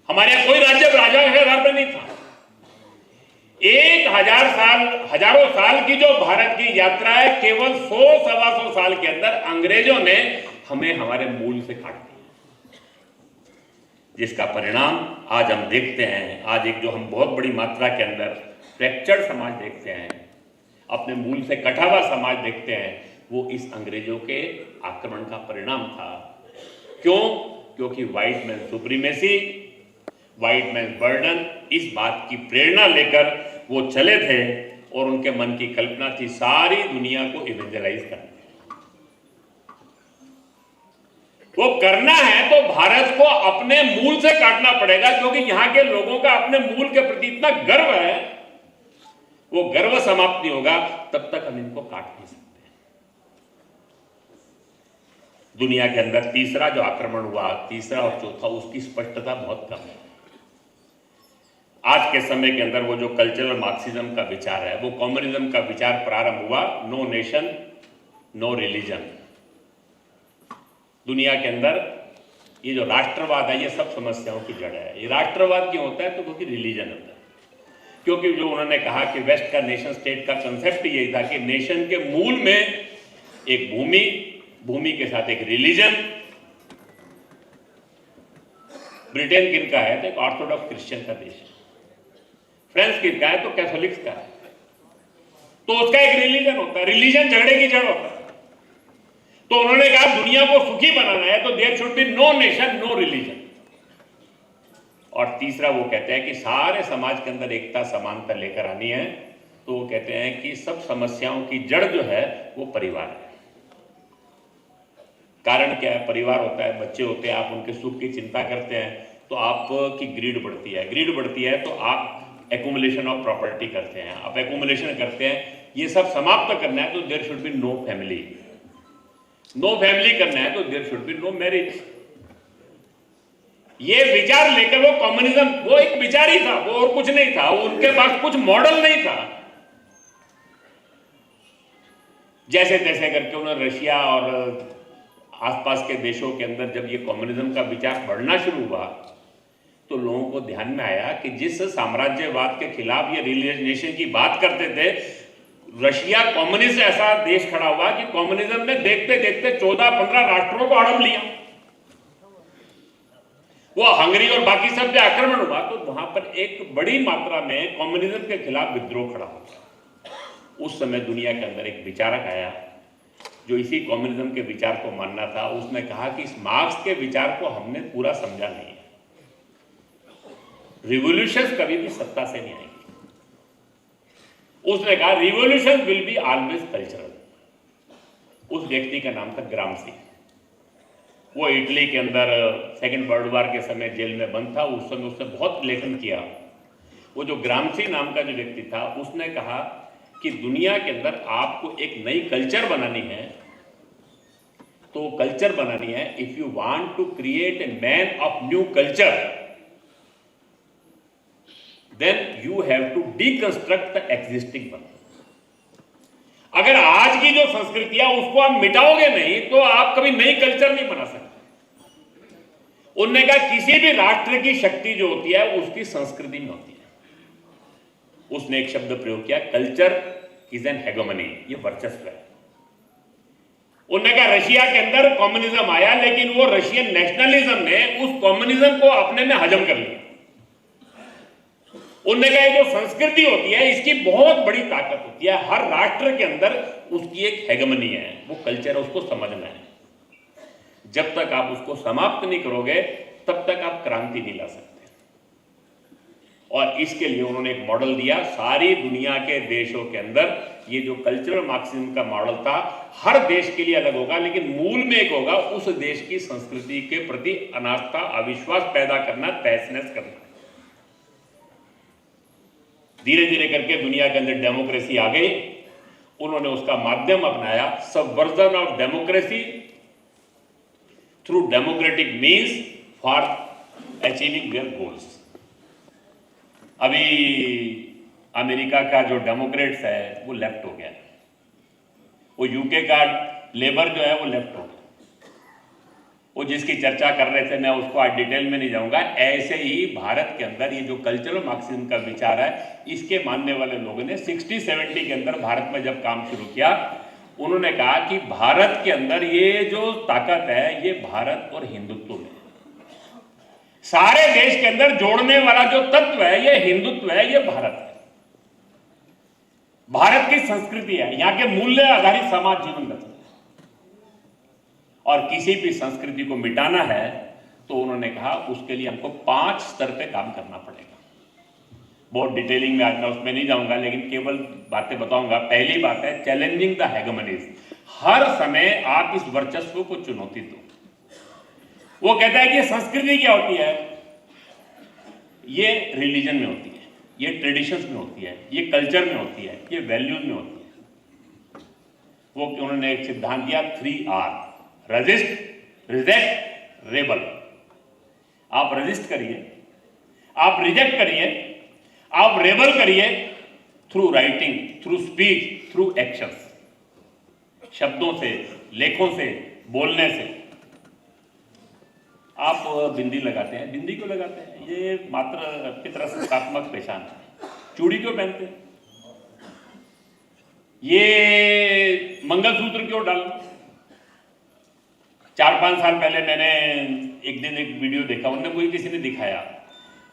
हमारे यहां कोई राज्य राजा के आधार पर नहीं था। 1000 साल, हजारों साल की जो भारत की यात्रा है, केवल 100, 125 साल के अंदर अंग्रेजों ने हमें हमारे मूल से काट दिया, जिसका परिणाम आज हम देखते हैं। आज एक जो हम बहुत बड़ी मात्रा के अंदर फ्रैक्चर्ड समाज देखते हैं, अपने मूल से कटा हुआ समाज देखते हैं, वो इस अंग्रेजों के आक्रमण का परिणाम था। क्यों? क्योंकि white man supremacy, white man burden, इस बात की प्रेरणा लेकर वो चले थे और उनके मन की कल्पना थी सारी दुनिया को इवेंजलाइज करना। वो करना है तो भारत को अपने मूल से काटना पड़ेगा, क्योंकि यहां के लोगों का अपने मूल के प्रति इतना गर्व है, वो गर्व समाप्त नहीं होगा तब तक हम इनको काट नहीं सकते। दुनिया के अंदर तीसरा जो आक्रमण हुआ, तीसरा और चौथा, उसकी स्पष्टता बहुत कम है। आज के समय के अंदर वो जो कल्चरल मार्क्सिज्म का विचार है, वो कम्युनिज्म का विचार प्रारंभ हुआ, नो नेशन नो रिलीजन। दुनिया के अंदर ये जो राष्ट्रवाद है, ये सब समस्याओं की जड़ है। ये राष्ट्रवाद क्यों होता है? तो क्योंकि रिलीजन होता है। क्योंकि जो उन्होंने कहा कि वेस्ट का नेशन स्टेट का कंसेप्ट यही था कि नेशन के मूल में एक भूमि, भूमि के साथ एक रिलीजन। ब्रिटेन किनका है? तो एक ऑर्थोडॉक्स क्रिश्चियन का देश है। फ्रांस किनका है? तो कैथोलिक्स का है। तो उसका एक रिलीजन होता है। रिलीजन झगड़े की जड़ होता है। तो उन्होंने कहा दुनिया को सुखी बनाना है तो there should be no nation no religion. और तीसरा वो कहते हैं कि सारे समाज के अंदर एकता समानता लेकर आनी है। तो वो कहते हैं कि सब समस्याओं की जड़ जो है वो परिवार है। कारण क्या है? परिवार होता है, बच्चे होते हैं, आप उनके सुख की चिंता करते हैं तो आपकी ग्रीड बढ़ती है। ग्रीड बढ़ती है तो आप एक्यूमुलेशन ऑफ प्रॉपर्टी करते हैं, आप एक्यूमुलेशन करते हैं। ये सब समाप्त करना है तो there should be no family. No family करना है तो there should be no marriage. ये विचार लेकर वो कम्युनिज्म, वो एक विचार ही था, वो और कुछ नहीं था। वो उनके पास कुछ मॉडल नहीं था। जैसे तैसे करके उन्होंने रशिया और आसपास के देशों के अंदर जब ये कम्युनिज्म का विचार बढ़ना शुरू हुआ तो लोगों को ध्यान में आया कि जिस साम्राज्यवाद के खिलाफ ये रिलीजनेशन की बात करते थे, रशिया कम्युनिस्ट ऐसा देश खड़ा हुआ कि कम्युनिज्म ने देखते देखते 14-15 राष्ट्रों को हड़प लिया। वो हंगरी और बाकी सब पे आक्रमण हुआ तो वहां पर एक बड़ी मात्रा में कम्युनिज्म के खिलाफ विद्रोह खड़ा हुआ। उस समय दुनिया के अंदर एक विचारक आया जो इसी कम्युनिज्म के विचार को मानना था। उसने कहा कि इस मार्क्स के विचार को हमने पूरा समझा नहीं है। रिवॉल्यूशन कभी भी सत्ता से नहीं आएगी। उसने कहा revolution will be always cultural. उस व्यक्ति का नाम था ग्रामसी। वो इटली के अंदर सेकेंड वर्ल्ड वॉर के समय जेल में बंद था। उस समय उसने बहुत लेखन किया। वो जो ग्रामसी नाम का जो व्यक्ति था, उसने कहा कि दुनिया के अंदर आपको एक नई कल्चर बनानी है। तो कल्चर बनानी है, if you want to create a man of new culture then you have to deconstruct the existing one। अगर आज की जो संस्कृतियां उसको आप मिटाओगे नहीं तो आप कभी नई कल्चर नहीं बना सकते। उन्होंने कहा किसी भी राष्ट्र की शक्ति जो होती है उसकी संस्कृति में होती है। उसने एक शब्द प्रयोग किया, कल्चर इज एन हेगोमनी, ये वर्चस्व है। उन्होंने कहा रशिया के अंदर कम्युनिज्म आया, लेकिन वो रशियन नेशनलिज्म ने उस कम्युनिज्म को अपने में हजम कर लिया। उन्होंने कहा जो संस्कृति होती है इसकी बहुत बड़ी ताकत होती है, हर राष्ट्र के अंदर उसकी एक हेगमनी है, वो कल्चर है, उसको समझना है। जब तक आप उसको समाप्त नहीं करोगे तब तक आप क्रांति नहीं ला सकते। और इसके लिए उन्होंने एक मॉडल दिया, सारी दुनिया के देशों के अंदर ये जो कल्चरल मार्क्सिज्म का मॉडल था, हर देश के लिए अलग होगा, लेकिन मूल में एक होगा, उस देश की संस्कृति के प्रति अनास्था, अविश्वास पैदा करना, तहस-नहस करना। धीरे धीरे करके दुनिया के अंदर डेमोक्रेसी आ गई, उन्होंने उसका माध्यम अपनाया, subversion of democracy through democratic means for achieving their goals. अभी अमेरिका का जो डेमोक्रेट्स है वो लेफ्ट हो गया, वो यूके का लेबर जो है वो लेफ्ट हो गया। वो जिसकी चर्चा कर रहे थे, मैं उसको आज डिटेल में नहीं जाऊंगा। ऐसे ही भारत के अंदर ये जो कल्चरल मार्क्सिज्म का विचार है, इसके मानने वाले लोगों ने 60-70 के अंदर भारत में जब काम शुरू किया, उन्होंने कहा कि भारत के अंदर ये जो ताकत है ये भारत और हिंदुत्व में, सारे देश के अंदर जोड़ने वाला जो तत्व है ये हिंदुत्व है, ये भारत है, भारत की संस्कृति है, यहां के मूल्य आधारित समाज जीवन गति है। और किसी भी संस्कृति को मिटाना है तो उन्होंने कहा उसके लिए हमको 5 स्तर पे काम करना पड़ेगा। बहुत डिटेलिंग में आज मैं उसमें नहीं जाऊंगा, लेकिन केवल बातें बताऊंगा। पहली बात है चैलेंजिंग द हेगमनीज, हर समय आप इस वर्चस्व को चुनौती दो। वो कहता है कि संस्कृति क्या होती है, ये रिलीजन में होती है, ये ट्रेडिशंस में होती है, ये कल्चर में होती है, ये वैल्यूज में होती है। वो उन्होंने एक सिद्धांत दिया 3R, रेजिस्ट, रिजेक्ट, रेबल। आप रेजिस्ट करिए, आप रिजेक्ट करिए, आप रेबल करिए, through writing, through speech, through actions, शब्दों से, लेखों से, बोलने से। आप बिंदी लगाते हैं, बिंदी क्यों लगाते हैं? ये मात्र पितृसत्तात्मक पहचान है। चूड़ी क्यों पहनते हैं? ये मंगलसूत्र क्यों डालते? 4-5 साल पहले मैंने एक दिन एक वीडियो देखा, उनने कोई किसी ने दिखाया,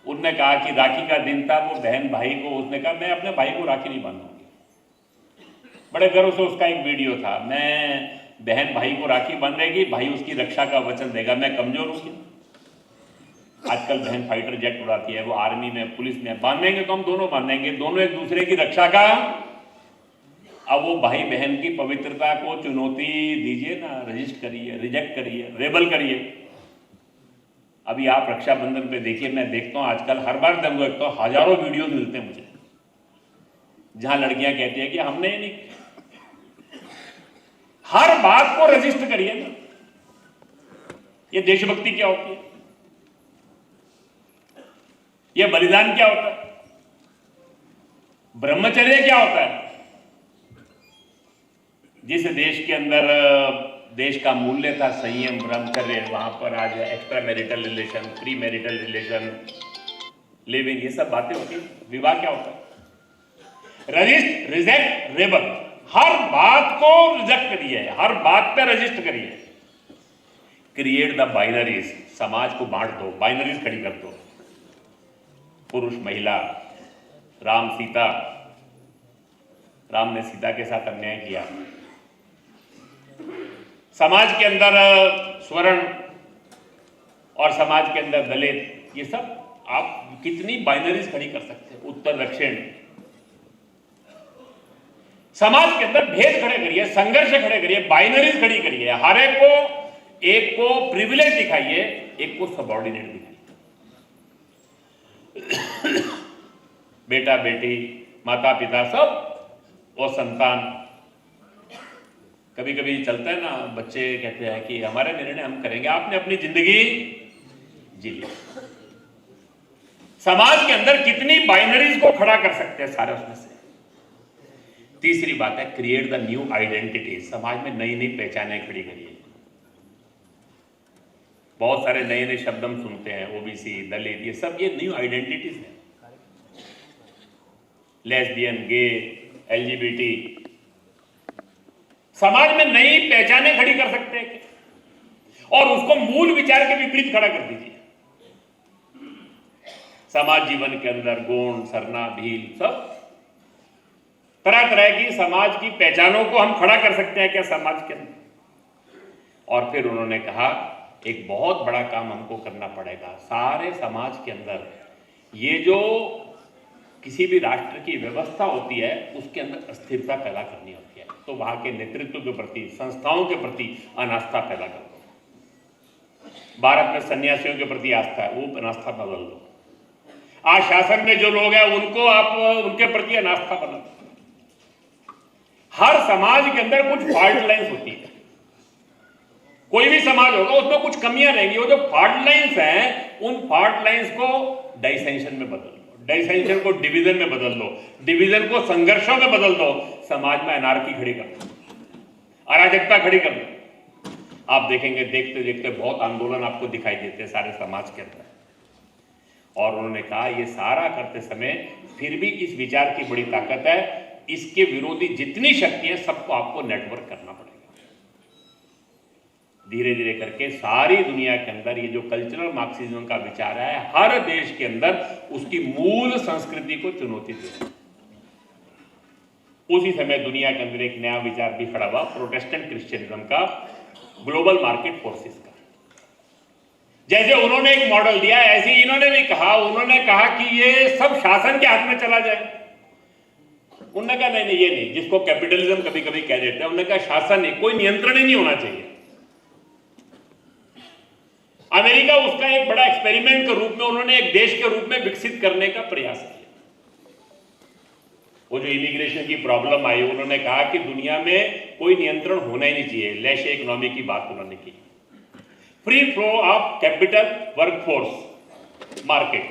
उनने कहा कि राखी का दिन था, वो बहन भाई को, उसने कहा मैं अपने भाई को राखी नहीं बांधूंगी। बड़े गर्व से उसका एक वीडियो था, मैं बहन भाई को राखी बांधेगी, भाई उसकी रक्षा का वचन देगा, मैं कमजोर हूं। आजकल बहन फाइटर जेट उड़ाती है, वो आर्मी में, पुलिस में, बांधेंगे तो हम दोनों बांधेंगे, दोनों एक दूसरे की रक्षा का। अब वो भाई बहन की पवित्रता को चुनौती दीजिए ना, रजिस्ट करिए, रिजेक्ट करिए, रेबल करिए। अभी आप रक्षाबंधन पे देखिए, मैं देखता हूं आजकल, हर बार जब देखता हूं हजारों वीडियो मिलते हैं मुझे, जहां लड़कियां कहती है कि हमने नहीं, हर बात को रजिस्ट करिए ना। ये देशभक्ति क्या होती है, ये बलिदान क्या होता है, ब्रह्मचर्य क्या होता है। जिस देश के अंदर देश का मूल्य था संयम, ब्रह्मचर्य, वहां पर आज extra marital relation, pre marital relation, living, ये सब बातें होती है। विवाह क्या होता है? Resist, reject, rebel. हर बात को रिजेक्ट करिए, हर बात पे रजिस्ट करिए। क्रिएट द बाइनरीज, समाज को बांट दो, बाइनरीज खड़ी कर दो, पुरुष महिला, राम सीता, राम ने सीता के साथ अन्याय किया। समाज के अंदर स्वर्ण और समाज के अंदर दलित, ये सब आप कितनी बाइनरीज खड़ी कर सकते हैं, उत्तर दक्षिण। समाज के अंदर भेद खड़े करिए, संघर्ष खड़े करिए, बाइनरीज खड़ी करिए, हर एक को प्रिविलेज दिखाइए, एक को सबऑर्डिनेट दिखाइए। बेटा बेटी, माता पिता, सब और संतान। कभी कभी चलता है ना, बच्चे कहते हैं कि हमारे निर्णय हम करेंगे, आपने अपनी जिंदगी जी ली। समाज के अंदर कितनी बाइनरीज को खड़ा कर सकते हैं सारे उसमें से। तीसरी बात है क्रिएट द न्यू आइडेंटिटी, समाज में नई नई पहचानें खड़ी करिए। बहुत सारे नए नए शब्द हम सुनते हैं, ओबीसी, दलित, ये सब ये न्यू आइडेंटिटीज है। लेस्बियन, गे, एलजीबीटी, समाज में नई पहचानें खड़ी कर सकते हैं क्या? और उसको मूल विचार के विपरीत खड़ा कर दीजिए। समाज जीवन के अंदर गुण, सरना, भील, सब तरह तरह की समाज की पहचानों को हम खड़ा कर सकते हैं क्या समाज के अंदर? और फिर उन्होंने कहा एक बहुत बड़ा काम हमको करना पड़ेगा, सारे समाज के अंदर ये जो किसी भी राष्ट्र की व्यवस्था होती है उसके अंदर अस्थिरता पैदा करनी होती है, तो वहां के नेतृत्व के प्रति, संस्थाओं के प्रति अनास्था पैदा कर दो। भारत में सन्यासियों के प्रति आस्था है, वो अनास्था बदल दो। आज शासन में जो लोग हैं उनको आप उनके प्रति अनास्था बना दो। हर समाज के अंदर कुछ फॉल्ट लाइन्स होती है, कोई भी समाज होगा उसमें कुछ कमियां रहेंगी। वो जो फॉल्ट लाइन्स हैं उन फॉल्ट लाइन्स को डाइसेंशन में बदल दो, डाइसेंशन को डिवीजन में बदल दो, डिवीजन को संघर्षों में बदल दो, समाज में अनार्की खड़ी कर दो, अराजकता खड़ी कर दो। आप देखेंगे देखते देखते बहुत आंदोलन आपको दिखाई देते हैं सारे समाज के अंदर। और उन्होंने कहा ये सारा करते समय फिर भी इस विचार की बड़ी ताकत है, इसके विरोधी जितनी शक्ति है सबको आपको नेटवर्क करना पड़ेगा। धीरे धीरे करके सारी दुनिया के अंदर ये जो कल्चरल मार्क्सिज्म का विचार है, हर देश के अंदर उसकी मूल संस्कृति को चुनौती दे। उसी समय दुनिया के अंदर एक नया विचार भी खड़ा हुआ, प्रोटेस्टेंट क्रिश्चियनिज्म का, ग्लोबल मार्केट फोर्सेस का। जैसे उन्होंने एक मॉडल दिया ऐसे ही इन्होंने भी कहा, उन्होंने कहा कि ये सब शासन के हाथ में चला जाए। उन्होंने कहा नहीं ये नहीं, जिसको कैपिटलिज्म कभी कभी कह देते हैं, उन्होंने कहा शासन नहीं, कोई नियंत्रण ही नहीं होना चाहिए। अमेरिका उसका एक बड़ा एक्सपेरिमेंट के रूप में उन्होंने एक देश के रूप में विकसित करने का प्रयास किया। वो जो इमिग्रेशन की प्रॉब्लम आई, उन्होंने कहा कि दुनिया में कोई नियंत्रण होना ही नहीं चाहिए, लेशे इकोनॉमी की बात उन्होंने की। Free flow of capital, workforce, market.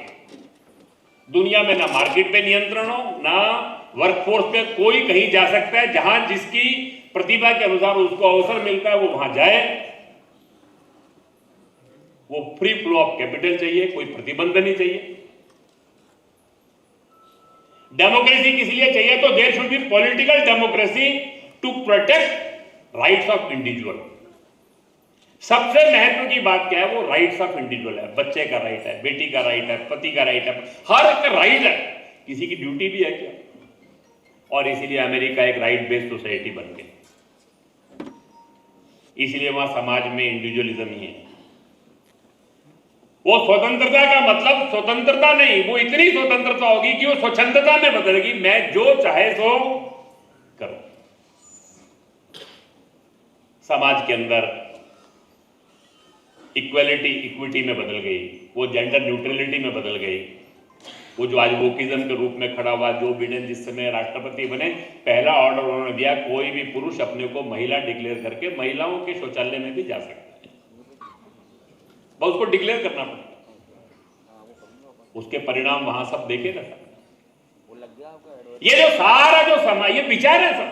दुनिया में ना मार्केट पे नियंत्रण हो, ना वर्कफोर्स पे कोई कहीं जा सकता है, जहां जिसकी प्रतिभा के अनुसार उसको अवसर मिलता है वो वहां जाए। वो फ्री फ्लो ऑफ कैपिटल चाहिए, कोई प्रतिबंध नहीं चाहिए। डेमोक्रेसी किस लिए चाहिए? तो there should be political democracy to protect rights of individual. सबसे महत्व की बात क्या है? वो राइट्स ऑफ इंडिविजुअल है। बच्चे का राइट है, बेटी का राइट है, पति का राइट है, हर एक राइट है। किसी की ड्यूटी भी है क्या? और इसीलिए अमेरिका एक राइट बेस्ड सोसाइटी बन गई। इसलिए वहां समाज में इंडिविजुअलिज्म ही है। वो स्वतंत्रता का मतलब स्वतंत्रता नहीं, वो इतनी स्वतंत्रता होगी कि वो स्वच्छंदता में बदलेगी। मैं जो चाहे सो करूं। समाज के अंदर इक्वालिटी इक्विटी में बदल गई, वो जेंडर न्यूट्रलिटी में बदल गई। वो जो आज वोकिज्म के रूप में खड़ा हुआ, जो बिडेन जिस समय राष्ट्रपति बने, पहला ऑर्डर उन्होंने दिया कोई भी पुरुष अपने को महिला डिक्लेयर करके महिलाओं के शौचालय में भी जा सकता है, बस उसको डिक्लेयर करना पड़ेगा। उसके परिणाम वहां सब देखे ना। ये जो सारा जो समय ये विचार है सब,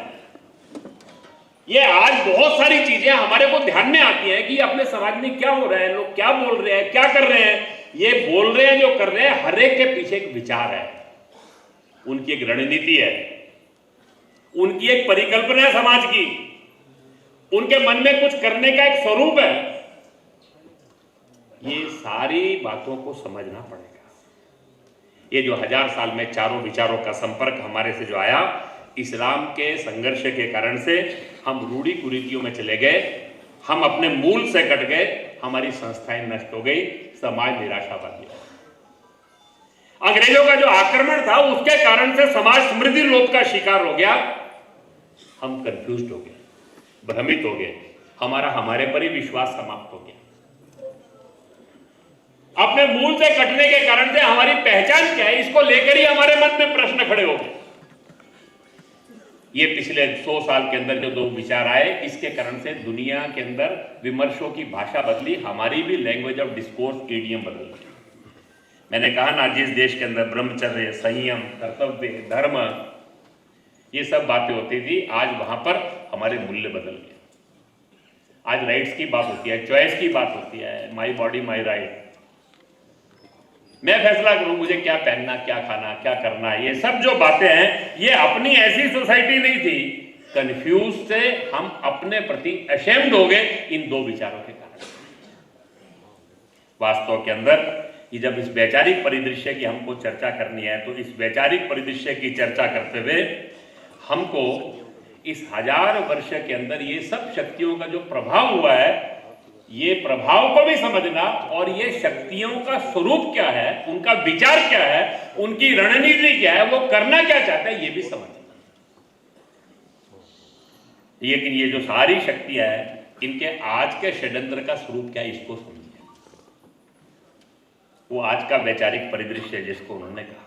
ये आज बहुत सारी चीजें हमारे को ध्यान में आती हैं कि अपने समाज में क्या हो रहा है, लोग क्या बोल रहे हैं, क्या कर रहे हैं। ये बोल रहे हैं, जो कर रहे हैं, हर एक के पीछे एक विचार है, उनकी एक रणनीति है, उनकी एक परिकल्पना है समाज की, उनके मन में कुछ करने का एक स्वरूप है। ये सारी बातों को समझना पड़ेगा। ये जो 1000 साल में चारों विचारों का संपर्क हमारे से जो आया, इस्लाम के संघर्ष के कारण से हम रूढ़ी कुरीतियों में चले गए, हम अपने मूल से कट गए, हमारी संस्थाएं नष्ट हो गई, समाज निराशावादी। अंग्रेजों का जो आक्रमण था उसके कारण से समाज समृद्धि लोप का शिकार हो गया। हम कंफ्यूज हो गए, भ्रमित हो गए, हमारे पर ही विश्वास समाप्त हो गया। अपने मूल से कटने के कारण से हमारी पहचान क्या है, इसको लेकर ही हमारे मन में प्रश्न खड़े हो गए। ये पिछले 100 साल के अंदर जो 2 विचार आए, इसके कारण से दुनिया के अंदर विमर्शों की भाषा बदली, हमारी भी लैंग्वेज ऑफ डिस्कोर्स ईडियम बदल गई। मैंने कहा ना, जिस देश के अंदर ब्रह्मचर्य, संयम, कर्तव्य, धर्म, ये सब बातें होती थी, आज वहां पर हमारे मूल्य बदल गए। आज राइट्स की बात होती है, चॉइस की बात होती है, माई बॉडी माई राइट, मैं फैसला करूं मुझे क्या पहनना, क्या खाना, क्या करना। ये सब जो बातें हैं, ये अपनी ऐसी सोसाइटी नहीं थी कंफ्यूज से हम अपने प्रति अशेम्ड हो गए इन दो विचारों के कारण। वास्तव के अंदर ये जब इस वैचारिक परिदृश्य की हमको चर्चा करनी है तो इस वैचारिक परिदृश्य की चर्चा करते हुए हमको इस 1000 वर्ष के अंदर ये सब शक्तियों का जो प्रभाव हुआ है, ये प्रभाव को भी समझना और ये शक्तियों का स्वरूप क्या है, उनका विचार क्या है, उनकी रणनीति क्या है, वो करना क्या चाहते हैं, ये भी समझना। लेकिन ये जो सारी शक्तियां हैं, इनके आज के षड्यंत्र का स्वरूप क्या है, इसको समझिए। वो आज का वैचारिक परिदृश्य जिसको उन्होंने कहा,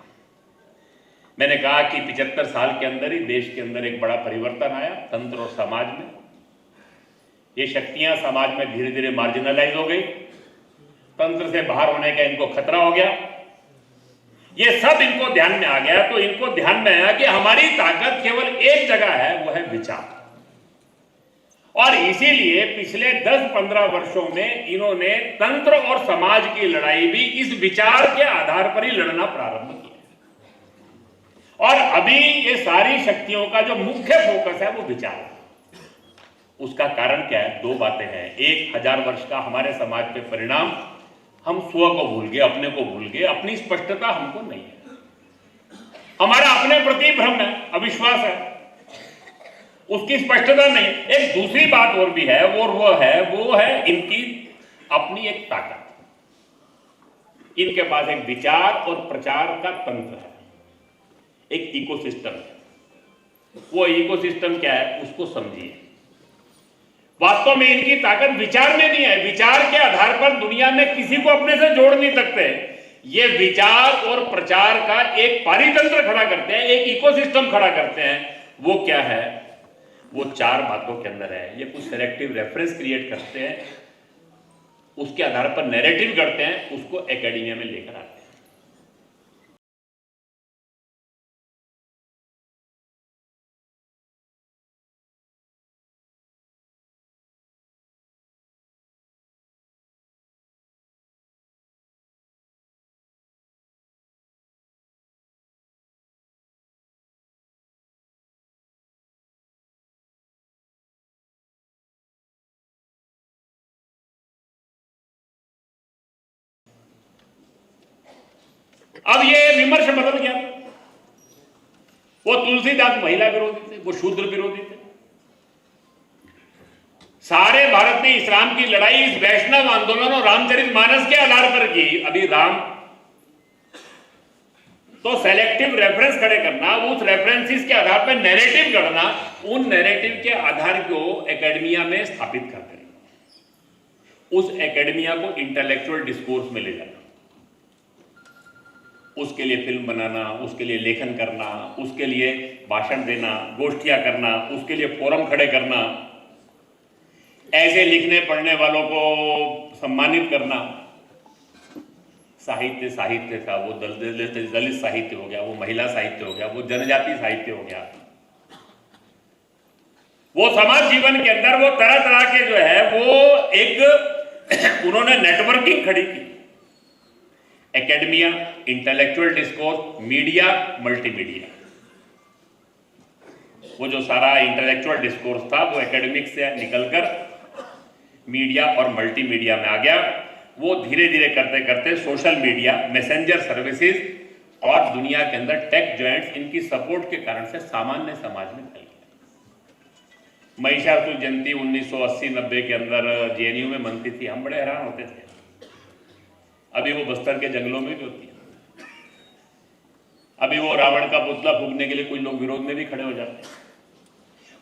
मैंने कहा कि 75 साल के अंदर ही देश के अंदर एक बड़ा परिवर्तन आया तंत्र और समाज में। ये शक्तियां समाज में धीरे धीरे मार्जिनलाइज हो गई, तंत्र से बाहर होने का इनको खतरा हो गया। ये सब इनको ध्यान में आ गया तो इनको ध्यान में आया कि हमारी ताकत केवल एक जगह है, वो है विचार। और इसीलिए पिछले 10-15 वर्षों में इन्होंने तंत्र और समाज की लड़ाई भी इस विचार के आधार पर ही लड़ना प्रारंभ किया। और अभी ये सारी शक्तियों का जो मुख्य फोकस है वो विचार है। उसका कारण क्या है? दो बातें हैं। एक, 1000 वर्ष का हमारे समाज पे परिणाम, हम स्व को भूल गए, अपने को भूल गए, अपनी स्पष्टता हमको नहीं है, हमारा अपने प्रति भ्रम है, अविश्वास है, उसकी स्पष्टता नहीं। एक दूसरी बात और भी है, वो है इनकी अपनी एक ताकत। इनके पास एक विचार और प्रचार का तंत्र है, एक इकोसिस्टम है। वो इकोसिस्टम क्या है उसको समझिए। वास्तव में इनकी ताकत विचार में नहीं है, विचार के आधार पर दुनिया में किसी को अपने से जोड़ नहीं सकते। ये विचार और प्रचार का एक पारितंत्र खड़ा करते हैं, एक इकोसिस्टम खड़ा करते हैं। वो क्या है? वो 4 बातों के अंदर है। ये कुछ सेलेक्टिव रेफरेंस क्रिएट करते हैं, उसके आधार पर नैरेटिव करते हैं, उसको एकेडमिया में लेकर आते हैं। अब ये विमर्श बदल गया। वो तुलसीदास महिला विरोधी थे, वो शूद्र विरोधी थे। सारे भारत ने इस्लाम की लड़ाई इस वैष्णव आंदोलन और रामचरितमानस के आधार पर की। अभी राम तो सेलेक्टिव रेफरेंस खड़े करना, उस रेफरेंसेस के आधार पर नैरेटिव गढ़ना, उन नैरेटिव के आधार को एकेडमिया में स्थापित कर देना, उस एकेडमिया को इंटेलेक्चुअल डिस्कोर्स में ले जाना, उसके लिए फिल्म बनाना, उसके लिए लेखन करना, उसके लिए भाषण देना, गोष्ठियां करना, उसके लिए फोरम खड़े करना, ऐसे लिखने पढ़ने वालों को सम्मानित करना। साहित्य था, वो दलित साहित्य हो गया, वो महिला साहित्य हो गया, वो जनजाति साहित्य हो गया, वो समाज जीवन के अंदर वो तरह तरह के जो है वो एक उन्होंने नेटवर्किंग खड़ी की। Academia, intellectual discourse, media, multimedia. वो जो सारा इंटेलेक्चुअल डिस्कोर्स था वो एकेडमिक से निकलकर मीडिया और मल्टीमीडिया में आ गया। वो धीरे धीरे करते करते सोशल मीडिया, मैसेंजर सर्विसेज और दुनिया के अंदर टेक जॉइंट्स, इनकी सपोर्ट के कारण से सामान्य समाज में फैल गया। महिषासुर जयंती 1980-90 के अंदर जेएनयू में मनती थी, हम बड़े हैरान होते थे। अभी वो बस्तर के जंगलों में भी होती है। अभी वो रावण का पुतला फूंकने के लिए कुछ लोग विरोध में भी खड़े हो जाते हैं।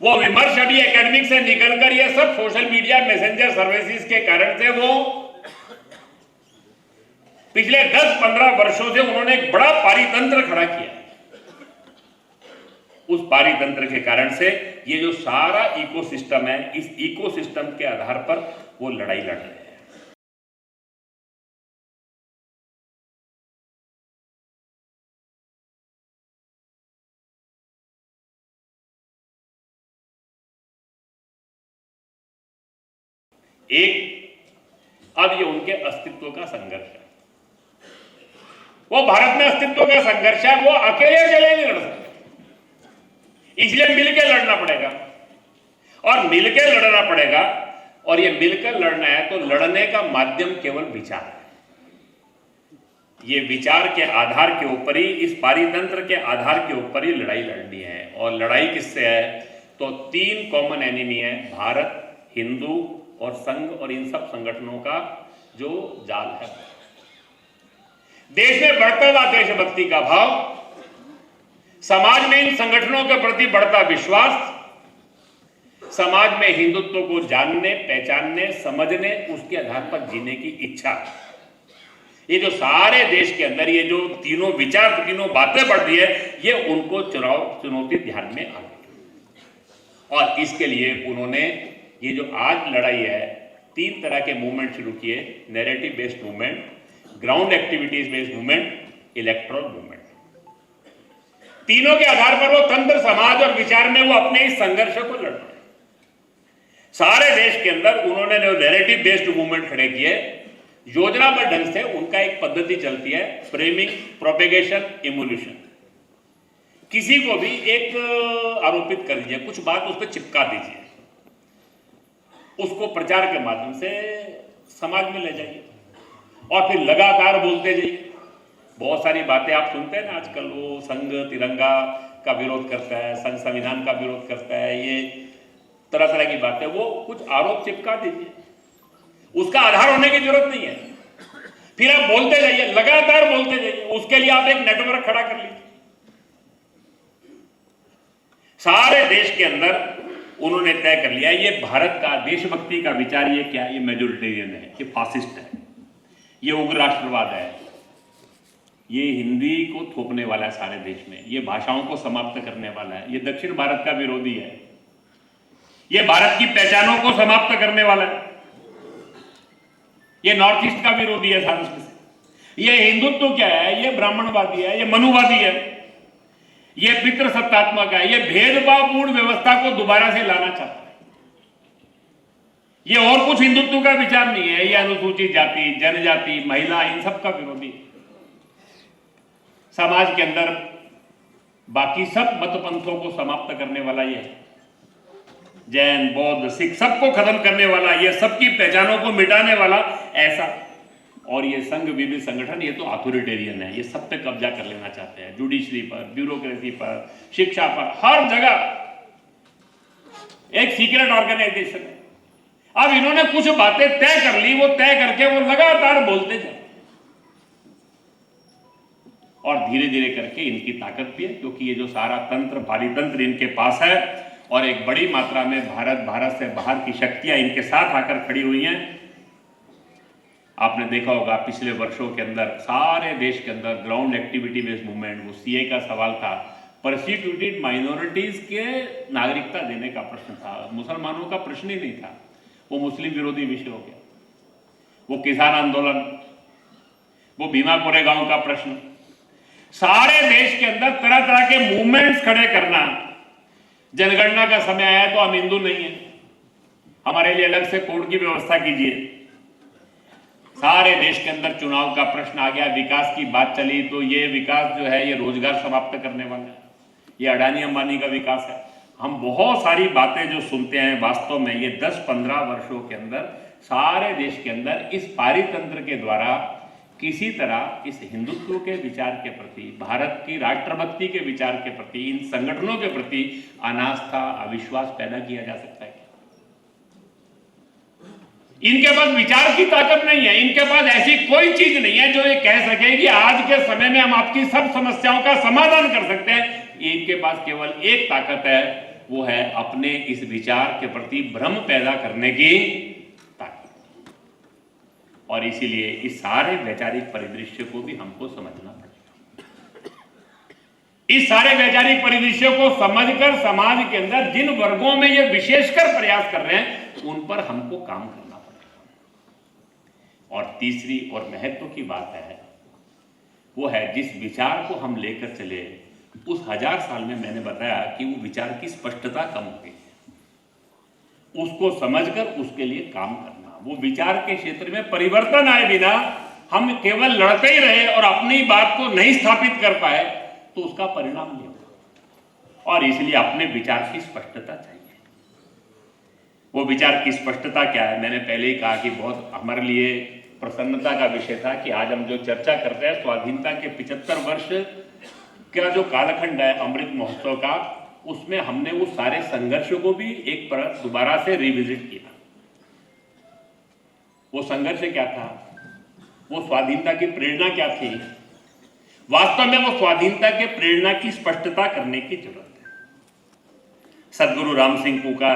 वो विमर्श अभी एकेडमिक से निकलकर ये सब सोशल मीडिया, मैसेंजर सर्विसेज के कारण से वो पिछले 10-15 वर्षों से उन्होंने एक बड़ा पारितंत्र खड़ा किया। उस पारितंत्र के कारण से ये जो सारा इकोसिस्टम है, इस इकोसिस्टम के आधार पर वो लड़ाई लड़ रहे हैं। एक, अब ये उनके अस्तित्व का संघर्ष है। वो भारत में अस्तित्व का संघर्ष है, वो अकेले नहीं लड़ सकते, इसलिए मिलकर लड़ना पड़ेगा। और मिलकर लड़ना पड़ेगा। और ये मिलकर लड़ना है तो लड़ने का माध्यम केवल विचार है। ये विचार के आधार के ऊपर ही, इस पारितंत्र के आधार के ऊपर ही लड़ाई लड़नी है। और लड़ाई किससे है? तो 3 कॉमन एनिमी है, भारत, हिंदू और संघ और इन सब संगठनों का जो जाल है। देश में बढ़ता हुआ देशभक्ति का भाव, समाज में इन संगठनों के प्रति बढ़ता विश्वास, समाज में हिंदुत्व को जानने, पहचानने, समझने, उसके आधार पर जीने की इच्छा, ये जो सारे देश के अंदर ये जो तीनों विचार, तीनों बातें बढ़ रही है, ये उनको चुनौती ध्यान में आ गई। और इसके लिए उन्होंने ये जो आज लड़ाई है, 3 तरह के मूवमेंट शुरू किए, narrative based movement, ground activities based movement, electoral movement. तीनों के आधार पर वो तंत्र, समाज और विचार में वो अपने इस संघर्ष को लड़ रहे। सारे देश के अंदर उन्होंने जो नैरेटिव बेस्ड मूवमेंट खड़े किए, योजनाबद्ध ढंग से उनका एक पद्धति चलती है, फ्रेमिंग, प्रोपेगेशन, इमोल्यूशन। किसी को भी एक आरोपित कर दीजिए, कुछ बात उस पर चिपका दीजिए, उसको प्रचार के माध्यम से समाज में ले जाइए और फिर लगातार बोलते जाइए। बहुत सारी बातें आप सुनते हैं ना आजकल, वो संघ तिरंगा का विरोध करता है, संघ संविधान का विरोध करता है, ये तरह तरह की बातें, वो कुछ आरोप चिपका दीजिए, उसका आधार होने की जरूरत नहीं है। फिर आप बोलते जाइए, लगातार बोलते जाइए, उसके लिए आप एक नेटवर्क खड़ा कर लीजिए। सारे देश के अंदर उन्होंने तय कर लिया, ये भारत का देशभक्ति का विचार, ये क्या, ये मेजोरिटेरियन है, ये फासिस्ट है, ये उग्र राष्ट्रवाद है, ये हिंदी को थोपने वाला है सारे देश में, ये भाषाओं को समाप्त करने वाला है, ये दक्षिण भारत का विरोधी है, ये भारत की पहचानों को समाप्त करने वाला है, ये नॉर्थ ईस्ट का विरोधी है सारे से, ये हिंदुत्व क्या है, ये ब्राह्मणवादी है, ये मनुवादी है, ये पितृसत्तात्मक है, ये भेदभावपूर्ण व्यवस्था को दोबारा से लाना चाहता है। ये और कुछ हिंदुत्व का विचार नहीं है, ये अनुसूचित जाति, जनजाति, महिला, इन सब का विरोधी है। समाज के अंदर बाकी सब मत पंथों को समाप्त करने वाला ये है, जैन, बौद्ध, सिख, सबको खत्म करने वाला, ये सबकी पहचानों को मिटाने वाला ऐसा। और ये संघ विविध संगठन, ये तो अथॉरिटेरियन है, ये सब पे कब्जा कर लेना चाहते हैं, जुडिशरी पर, ब्यूरोक्रेसी पर, शिक्षा पर, हर जगह एक सीक्रेट ऑर्गेनाइजेशन है। अब इन्होंने कुछ बातें तय कर ली, वो तय करके वो लगातार बोलते जाए और धीरे धीरे करके इनकी ताकत भी है, क्योंकि ये जो सारा तंत्र, पारितंत्र इनके पास है और एक बड़ी मात्रा में भारत से बाहर की शक्तियां इनके साथ आकर खड़ी हुई हैं। आपने देखा होगा पिछले वर्षों के अंदर सारे देश के अंदर ग्राउंड एक्टिविटी बेस्ड मूवमेंट, वो सीए का सवाल था, परसिक्यूटेड माइनॉरिटीज के नागरिकता देने का प्रश्न था, मुसलमानों का प्रश्न ही नहीं था, वो मुस्लिम विरोधी विषय हो गया, वो किसान आंदोलन, वो भीमा कोरेगांव का प्रश्न, सारे देश के अंदर तरह तरह के मूवमेंट्स खड़े करना। जनगणना का समय आया तो हम हिंदू नहीं है, हमारे लिए अलग से कोड की व्यवस्था कीजिए। सारे देश के अंदर चुनाव का प्रश्न आ गया, विकास की बात चली तो ये विकास जो है ये रोजगार समाप्त करने वाला है, ये अडानी अंबानी का विकास है। हम बहुत सारी बातें जो सुनते हैं, वास्तव में ये 10-15 वर्षों के अंदर सारे देश के अंदर इस पारितंत्र के द्वारा किसी तरह इस हिंदुत्व के विचार के प्रति, भारत की राष्ट्रभक्ति के विचार के प्रति, इन संगठनों के प्रति अनास्था, अविश्वास पैदा किया जा सकता है। इनके पास विचार की ताकत नहीं है, इनके पास ऐसी कोई चीज नहीं है जो ये कह सके कि आज के समय में हम आपकी सब समस्याओं का समाधान कर सकते हैं। इनके पास केवल एक ताकत है, वो है अपने इस विचार के प्रति भ्रम पैदा करने की ताकत। और इसीलिए इस सारे वैचारिक परिदृश्य को भी हमको समझना पड़ेगा। इस सारे वैचारिक परिदृश्य को समझकर समाज के अंदर जिन वर्गों में ये विशेषकर प्रयास कर रहे हैं, उन पर हमको काम करना। और तीसरी और महत्व की बात है, वो है जिस विचार को हम लेकर चले, उस 1000 साल में मैंने बताया कि वो विचार की स्पष्टता कम हो गई है। उसको समझकर उसके लिए काम करना, वो विचार के क्षेत्र में परिवर्तन आए बिना हम केवल लड़ते ही रहे और अपनी बात को नहीं स्थापित कर पाए तो उसका परिणाम नहीं होगा। और इसलिए अपने विचार की स्पष्टता चाहिए। वो विचार की स्पष्टता क्या है, मैंने पहले ही कहा कि बहुत हमारे लिए प्रसन्नता का विषय था कि आज हम जो चर्चा करते हैं स्वाधीनता के 75 वर्ष का जो कालखंड है अमृत महोत्सव का, उसमें हमने वो सारे संघर्षों को भी एक बार दोबारा से रिविजिट किया। वो संघर्ष क्या था, वो स्वाधीनता की प्रेरणा क्या थी, वास्तव में वो स्वाधीनता के प्रेरणा की स्पष्टता करने की जरूरत है। सदगुरु राम सिंह कूका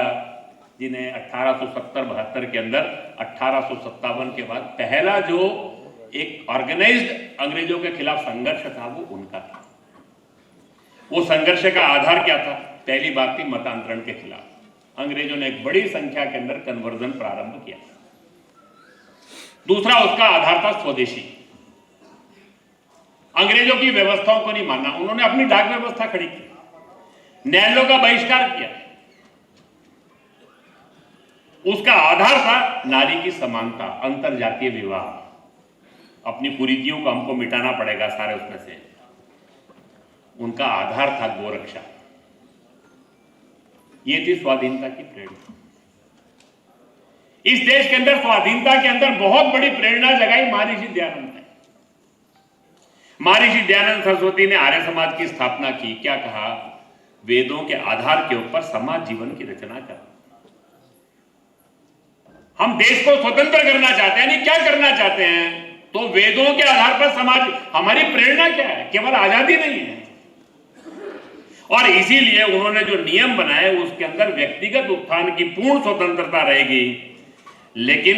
जिन्हें 1870-72 के अंदर 1857 के बाद पहला जो एक ऑर्गेनाइज्ड अंग्रेजों के खिलाफ संघर्ष था वो उनका था। वो संघर्ष का आधार क्या था? पहली बात थी मतांतरण के खिलाफ। अंग्रेजों ने एक बड़ी संख्या के अंदर कन्वर्जन प्रारंभ किया। दूसरा उसका आधार था स्वदेशी। अंग्रेजों की व्यवस्थाओं को नहीं मानना, उन्होंने अपनी डाक व्यवस्था खड़ी की, न्यायालयों का बहिष्कार किया। उसका आधार था नारी की समानता, अंतर जातीय विवाह। अपनी कुरीतियों को हमको मिटाना पड़ेगा सारे उसमें से। उनका आधार था गोरक्षा। ये थी स्वाधीनता की प्रेरणा। इस देश के अंदर स्वाधीनता के अंदर बहुत बड़ी प्रेरणा जगाई महर्षि दयानंद ने। महर्षि दयानंद सरस्वती ने आर्य समाज की स्थापना की। क्या कहा? वेदों के आधार के ऊपर समाज जीवन की रचना कर। हम देश को स्वतंत्र करना चाहते हैं, नहीं क्या करना चाहते हैं? तो वेदों के आधार पर समाज, हमारी प्रेरणा क्या है? केवल आजादी नहीं है। और इसीलिए उन्होंने जो नियम बनाए उसके अंदर व्यक्तिगत उत्थान की पूर्ण स्वतंत्रता रहेगी, लेकिन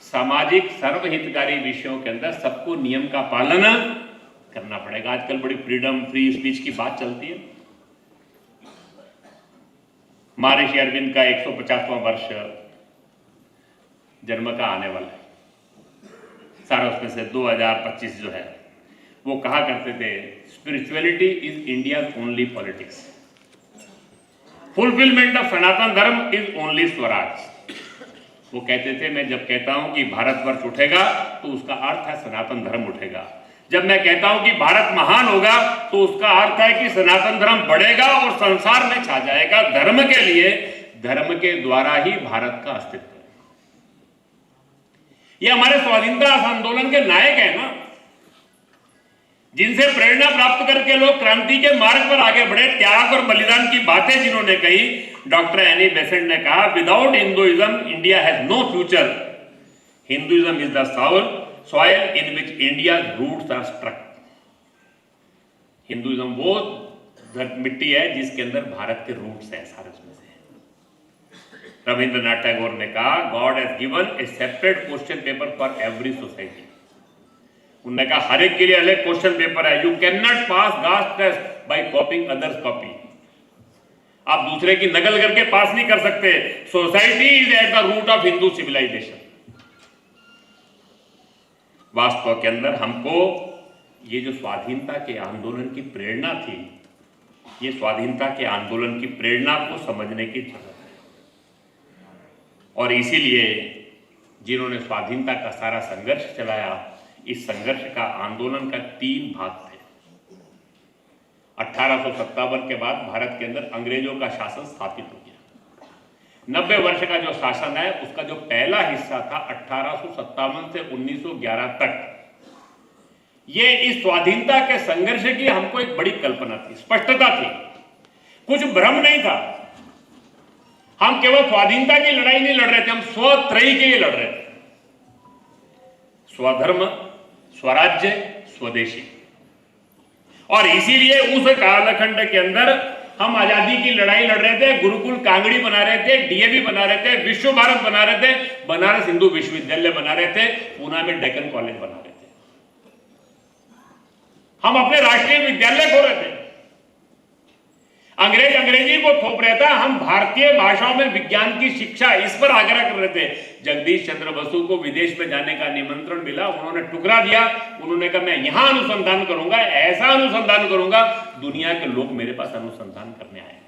सामाजिक सर्वहितकारी विषयों के अंदर सबको नियम का पालन करना पड़ेगा। आजकल बड़ी फ्रीडम, फ्री स्पीच की बात चलती है। महर्षि अरविंद का 150वां वर्ष जन्म का आने वाला है। सारा उसमें से 2025 जो है वो कहा करते थे, spirituality is India's only politics, fulfilment of Sanatan Dharma is only Swaraj. वो कहते थे, मैं जब कहता हूं कि भारतवर्ष उठेगा तो उसका अर्थ है सनातन धर्म उठेगा। जब मैं कहता हूं कि भारत महान होगा तो उसका अर्थ है कि सनातन धर्म बढ़ेगा और संसार में छा जाएगा। धर्म के लिए, धर्म के द्वारा ही भारत का अस्तित्व है। ये हमारे स्वाधीनता आंदोलन के नायक है ना, जिनसे प्रेरणा प्राप्त करके लोग क्रांति के मार्ग पर आगे बढ़े। त्याग और बलिदान की बातें जिन्होंने कही, डॉक्टर एनी बेसेंट ने कहा, without Hinduism India has no future, Hinduism is the soil in which India roots are struck. Hinduism वो मिट्टी है जिसके अंदर भारत के रूट्स है सारे उसमें से। रविंद्रनाथ टैगोर ने कहा, God has given a separate question paper for every society. उन्होंने कहा हर एक के लिए अलग क्वेश्चन पेपर है। यू कैन नॉट पास गास्ट test by copying others copy. आप दूसरे की नकल करके पास नहीं कर सकते। Society is at the root of Hindu civilisation. वास्तव के अंदर हमको ये जो स्वाधीनता के आंदोलन की प्रेरणा थी, ये स्वाधीनता के आंदोलन की प्रेरणा को समझने की जरूरत है। और इसीलिए जिन्होंने स्वाधीनता का सारा संघर्ष चलाया, इस संघर्ष का आंदोलन का 3 भाग थे। 1857 के बाद भारत के अंदर अंग्रेजों का शासन स्थापित हो गया। 90 वर्ष का जो शासन है उसका जो पहला हिस्सा था 1857 से 1911 तक, ये इस स्वाधीनता के संघर्ष की हमको एक बड़ी कल्पना थी, स्पष्टता थी, कुछ भ्रम नहीं था। हम केवल स्वाधीनता की लड़ाई नहीं लड़ रहे थे, हम स्वत्रयी के लिए लड़ रहे थे। स्वधर्म, स्वराज्य, स्वदेशी। और इसीलिए उस कालखंड के अंदर हम आजादी की लड़ाई लड़ रहे थे, गुरुकुल कांगड़ी बना रहे थे, डीएवी बना रहे थे, विश्व भारत बना रहे थे, बनारस हिंदू विश्वविद्यालय बना रहे थे, पूना में डेक्कन कॉलेज बना रहे थे। हम अपने राष्ट्रीय विद्यालय खो रहे थे। अंग्रेज अंग्रेजी को थोप रहा था, हम भारतीय भाषाओं में विज्ञान की शिक्षा, इस पर आग्रह कर रहे थे। जगदीश चंद्र बसु को विदेश में जाने का निमंत्रण मिला, उन्होंने ठुकरा दिया। उन्होंने कहा मैं यहां अनुसंधान करूंगा, ऐसा अनुसंधान करूंगा दुनिया के लोग मेरे पास अनुसंधान करने आएंगे।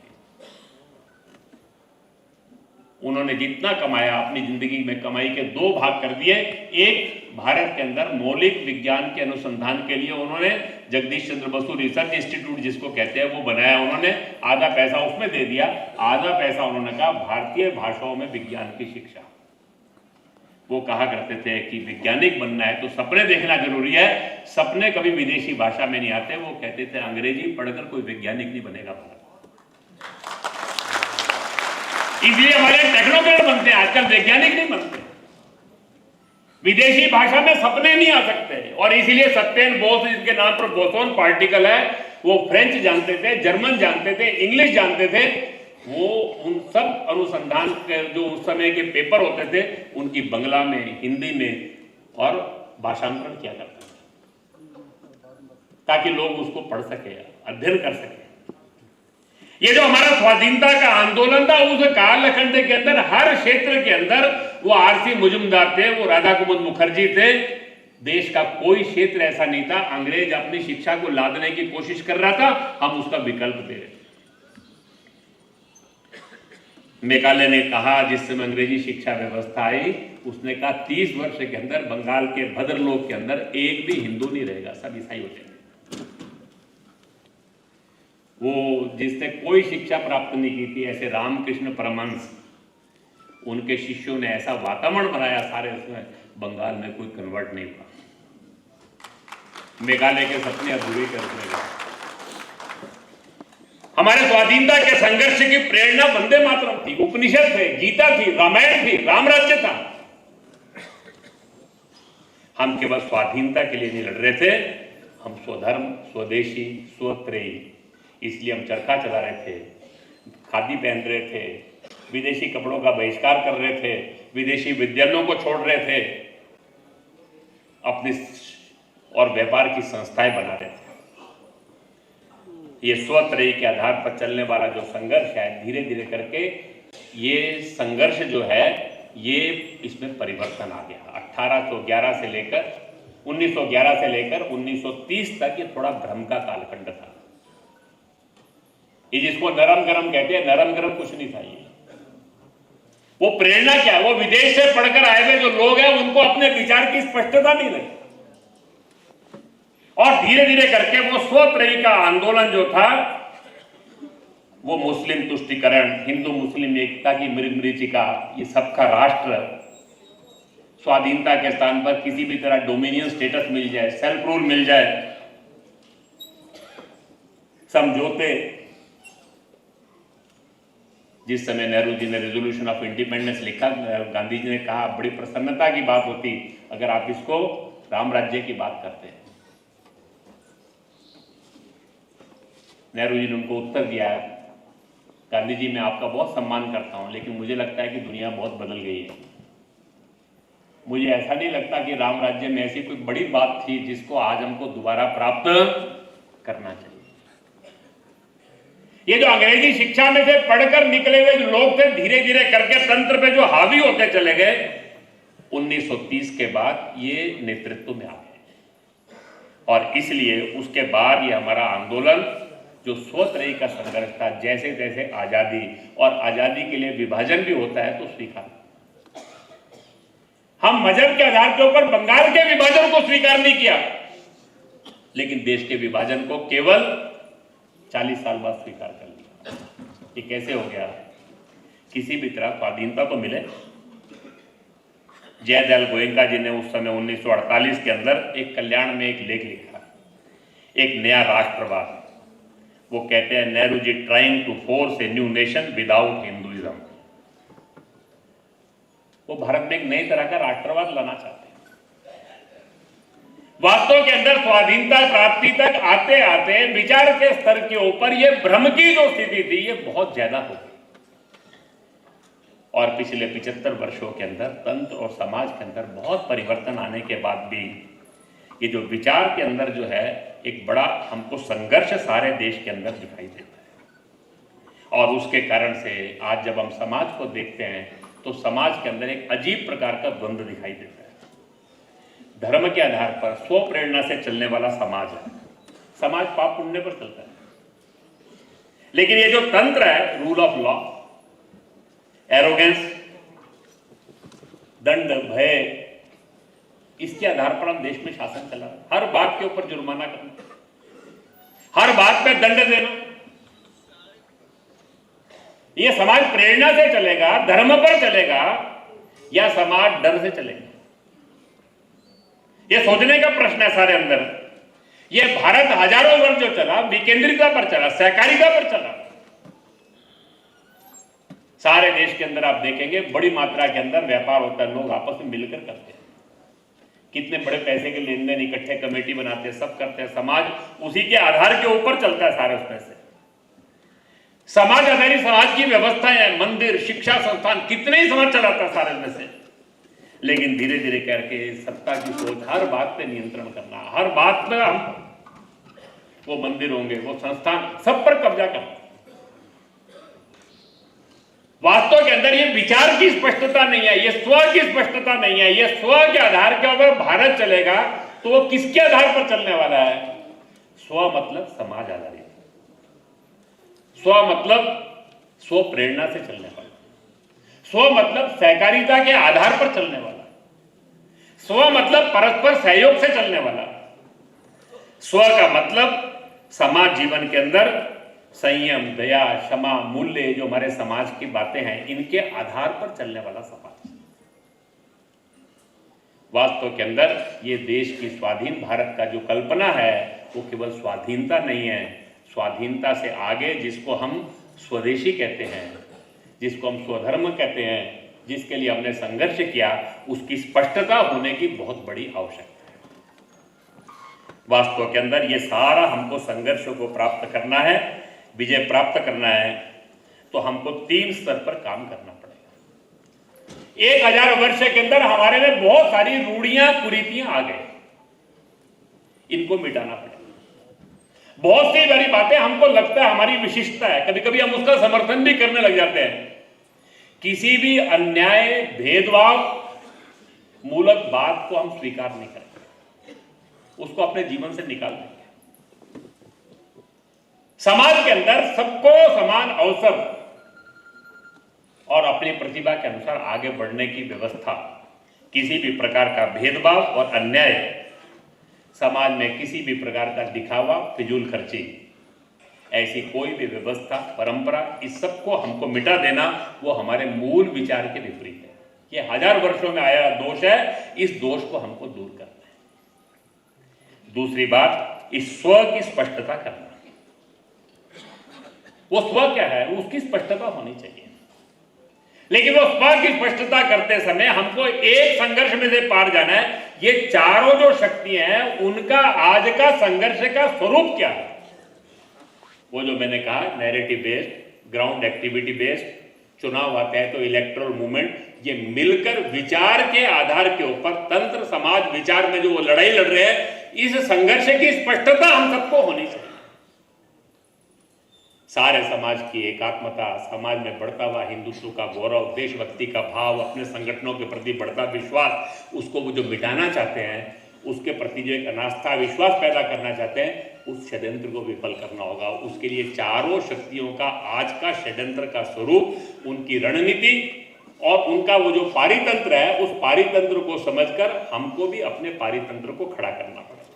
उन्होंने जितना कमाया अपनी जिंदगी में कमाई के 2 भाग कर दिए। एक भारत के अंदर मौलिक विज्ञान के अनुसंधान के लिए उन्होंने जगदीश चंद्र बसु रिसर्च इंस्टीट्यूट जिसको कहते हैं वो बनाया, उन्होंने आधा पैसा उसमें दे दिया, आधा पैसा उन्होंने कहा भारतीय भाषाओं में विज्ञान की शिक्षा। वो कहा करते थे कि वैज्ञानिक बनना है तो सपने देखना जरूरी है, सपने कभी विदेशी भाषा में नहीं आते। वो कहते थे अंग्रेजी पढ़कर कोई वैज्ञानिक नहीं बनेगा, इसलिए हमारे टेक्नोक्रेट बनते हैं, आजकल वैज्ञानिक नहीं बनते। विदेशी भाषा में सपने नहीं आ सकते, और इसीलिए सत्येन बोस जिनके नाम पर बोसोन पार्टिकल है, वो फ्रेंच जानते थे, जर्मन जानते थे, इंग्लिश जानते थे। वो उन सब अनुसंधान के जो उस समय के पेपर होते थे उनकी बंगला में, हिंदी में और भाषांतरण किया करते थे ताकि लोग उसको पढ़ सके, अध्ययन कर सके। ये जो हमारा स्वाधीनता का आंदोलन था उस कालखंड के अंदर हर क्षेत्र के अंदर वो आरसी मुजुमदार थे, वो राधा कुमुद मुखर्जी थे, देश का कोई क्षेत्र ऐसा नहीं था अंग्रेज अपनी शिक्षा को लादने की कोशिश कर रहा था, हम उसका विकल्प दे रहे थे। मेकाले ने कहा जिस समय अंग्रेजी शिक्षा व्यवस्था आई, उसने कहा 30 वर्ष के अंदर बंगाल के भद्रलोक के अंदर एक भी हिंदू नहीं रहेगा, सब ईसाई हो जाएंगे। वो जिसने कोई शिक्षा प्राप्त नहीं की थी, ऐसे रामकृष्ण परमहंस, उनके शिष्यों ने ऐसा वातावरण बनाया सारे उसमें, बंगाल में कोई कन्वर्ट नहीं हुआ। मेघालय के सपने अधूरे कर गए। हमारे स्वाधीनता के संघर्ष की प्रेरणा वंदे मातरम थी, उपनिषद थे, गीता थी, रामायण थी, राम राज्य था। हम केवल स्वाधीनता के लिए नहीं लड़ रहे थे, हम स्वधर्म, स्वदेशी, स्वत्रेयी, इसलिए हम चरखा चला रहे थे, खादी पहन रहे थे, विदेशी कपड़ों का बहिष्कार कर रहे थे, विदेशी विद्यालयों को छोड़ रहे थे, अपने और व्यापार की संस्थाएं बना रहे थे। ये स्वत्रयी के आधार पर चलने वाला जो संघर्ष है, धीरे धीरे करके ये संघर्ष जो है ये इसमें परिवर्तन आ गया। 1811 से लेकर 1911 से लेकर 1930 तक ये थोड़ा भ्रम का कालखंड था। ये जिसको नरम गरम कहते हैं, नरम गरम कुछ नहीं था। ये वो प्रेरणा क्या है, वो विदेश से पढ़कर आए हुए जो लोग हैं उनको अपने विचार की स्पष्टता नहीं रही, और धीरे धीरे करके वो स्वत्रयी का आंदोलन जो था वो मुस्लिम तुष्टिकरण, हिंदू मुस्लिम एकता की मृगमरीचिका, ये सबका राष्ट्र, स्वाधीनता के स्थान पर किसी भी तरह डोमिनियन स्टेटस मिल जाए, सेल्फ रूल मिल जाए, समझौते। जिस समय नेहरू जी ने रेजोल्यूशन ऑफ इंडिपेंडेंस लिखा, गांधी जी ने कहा बड़ी प्रसन्नता की बात होती अगर आप इसको राम राज्य की बात करते हैं। नेहरू जी ने उनको उत्तर दिया, गांधी जी मैं आपका बहुत सम्मान करता हूं, लेकिन मुझे लगता है कि दुनिया बहुत बदल गई है। मुझे ऐसा नहीं लगता कि राम राज्य में ऐसी कोई बड़ी बात थी जिसको आज हमको दोबारा प्राप्त करना चाहिए। ये जो अंग्रेजी शिक्षा में से पढ़कर निकले हुए जो लोग थे, धीरे धीरे करके तंत्र पे जो हावी होते चले गए, 1930 के बाद ये नेतृत्व में आ गए। और इसलिए उसके बाद ये हमारा आंदोलन जो स्वत्रयी का संघर्ष था, जैसे जैसे आजादी, और आजादी के लिए विभाजन भी होता है तो स्वीकार, हम मजहब के आधार के ऊपर बंगाल के विभाजन को स्वीकार नहीं किया, लेकिन देश के विभाजन को केवल 40 साल बाद स्वीकार कर लिया। ये कैसे हो गया? किसी भी तरह स्वाधीनता तो मिले। जयदयाल गोयनका जी ने उस समय 1948 के अंदर एक कल्याण में एक लेख लिखा, एक नया राष्ट्रवाद। वो कहते हैं Nehru ji trying to force a new nation without Hinduism. वो भारत में एक नई तरह का राष्ट्रवाद लाना चाहते हैं। वास्तव के अंदर स्वाधीनता प्राप्ति तक आते आते विचार के स्तर के ऊपर ये भ्रम की जो स्थिति थी ये बहुत ज्यादा हो गई, और पिछले 75 वर्षों के अंदर तंत्र और समाज के अंदर बहुत परिवर्तन आने के बाद भी ये जो विचार के अंदर जो है एक बड़ा हमको संघर्ष सारे देश के अंदर दिखाई देता है। और उसके कारण से आज जब हम समाज को देखते हैं तो समाज के अंदर एक अजीब प्रकार का द्वंद्व दिखाई देता है। धर्म के आधार पर स्व प्रेरणा से चलने वाला समाज है, समाज पाप पुण्य पर चलता है, लेकिन ये जो तंत्र है, रूल ऑफ लॉ, एरोगेंस, दंड, भय, इसके आधार पर हम देश में शासन चला रहे। हर बात के ऊपर जुर्माना करना, हर बात पे दंड देना। यह समाज प्रेरणा से चलेगा, धर्म पर चलेगा, या समाज डर से चलेगा? यह सोचने का प्रश्न है सारे अंदर। यह भारत हजारों वर्ष जो चला, विकेंद्रिता पर चला, सहकारिता पर चला। सारे देश के अंदर आप देखेंगे बड़ी मात्रा के अंदर व्यापार होता है, लोग आपस में मिलकर करते हैं। कितने बड़े पैसे के लेन देन इकट्ठे कमेटी बनाते हैं, सब करते हैं। समाज उसी के आधार के ऊपर चलता है सारे उसमें से। समाज आधारित समाज की व्यवस्थाएं, मंदिर, शिक्षा संस्थान, कितने ही समाज चलाता है सारे में से। लेकिन धीरे धीरे करके सत्ता की सोच, हर बात पे नियंत्रण करना, हर बात पे हम, वो मंदिर होंगे, वो संस्थान, सब पर कब्जा करना। वास्तव के अंदर ये विचार की स्पष्टता नहीं है, ये स्व की स्पष्टता नहीं है। ये स्व के आधार के ऊपर भारत चलेगा तो वो किसके आधार पर चलने वाला है? स्व मतलब समाज आधारित, स्व मतलब स्व प्रेरणा से चलने वाला, स्व मतलब सहकारिता के आधार पर चलने वाला, स्व मतलब परस्पर सहयोग से चलने वाला, स्व का मतलब समाज जीवन के अंदर संयम, दया, क्षमा, मूल्य, जो हमारे समाज की बातें हैं, इनके आधार पर चलने वाला समाज। वास्तव के अंदर ये देश की स्वाधीन भारत का जो कल्पना है वो केवल स्वाधीनता नहीं है, स्वाधीनता से आगे जिसको हम स्वदेशी कहते हैं, जिसको हम स्वधर्म कहते हैं, जिसके लिए हमने संघर्ष किया, उसकी स्पष्टता होने की बहुत बड़ी आवश्यकता है। वास्तव के अंदर ये सारा हमको संघर्ष को प्राप्त करना है, विजय प्राप्त करना है, तो हमको 3 स्तर पर काम करना पड़ेगा। 1000 वर्ष के अंदर हमारे में बहुत सारी रूढ़ियां, कुरीतियां आ गई, इनको मिटाना पड़ेगा। बहुत सी बड़ी बातें हमको लगता है हमारी विशिष्टता है, कभी कभी हम उसका समर्थन भी करने लग जाते हैं। किसी भी अन्याय, भेदभाव मूलक बात को हम स्वीकार नहीं करते, उसको अपने जीवन से निकाल देंगे। समाज के अंदर सबको समान अवसर और अपनी प्रतिभा के अनुसार आगे बढ़ने की व्यवस्था, किसी भी प्रकार का भेदभाव और अन्याय, समाज में किसी भी प्रकार का दिखावा, फिजूल खर्ची, ऐसी कोई भी व्यवस्था, परंपरा, इस सब को हमको मिटा देना, वो हमारे मूल विचार के विपरीत है। ये 1000 वर्षों में आया दोष है, इस दोष को हमको दूर करना है। दूसरी बात, इस स्व की स्पष्टता करना। वो स्व क्या है, उसकी स्पष्टता होनी चाहिए। लेकिन वो स्व की स्पष्टता करते समय हमको एक संघर्ष में से पार जाना है। ये चारों जो शक्तियां हैं, उनका आज का संघर्ष का स्वरूप क्या है? वो जो मैंने कहा, narrative based, ground activity based, चुनाव आते हैं तो इलेक्टोरल मूवमेंट, ये मिलकर विचार के आधार के ऊपर तंत्र, समाज, विचार में जो वो लड़ाई लड़ रहे हैं, इस संघर्ष की स्पष्टता हम सबको होनी चाहिए। सारे समाज की एकात्मता, समाज में बढ़ता हुआ हिंदुत्व का गौरव, देशभक्ति का भाव, अपने संगठनों के प्रति बढ़ता विश्वास, उसको वो जो मिटाना चाहते हैं, उसके प्रति जो एक अनास्था, विश्वास पैदा करना चाहते हैं, उस षड्यंत्र को विफल करना होगा। उसके लिए चारों शक्तियों का आज का षड्यंत्र का स्वरूप, उनकी रणनीति और उनका वो जो पारितंत्र है, उस पारितंत्र को समझकर हमको भी अपने पारितंत्र को खड़ा करना पड़ेगा।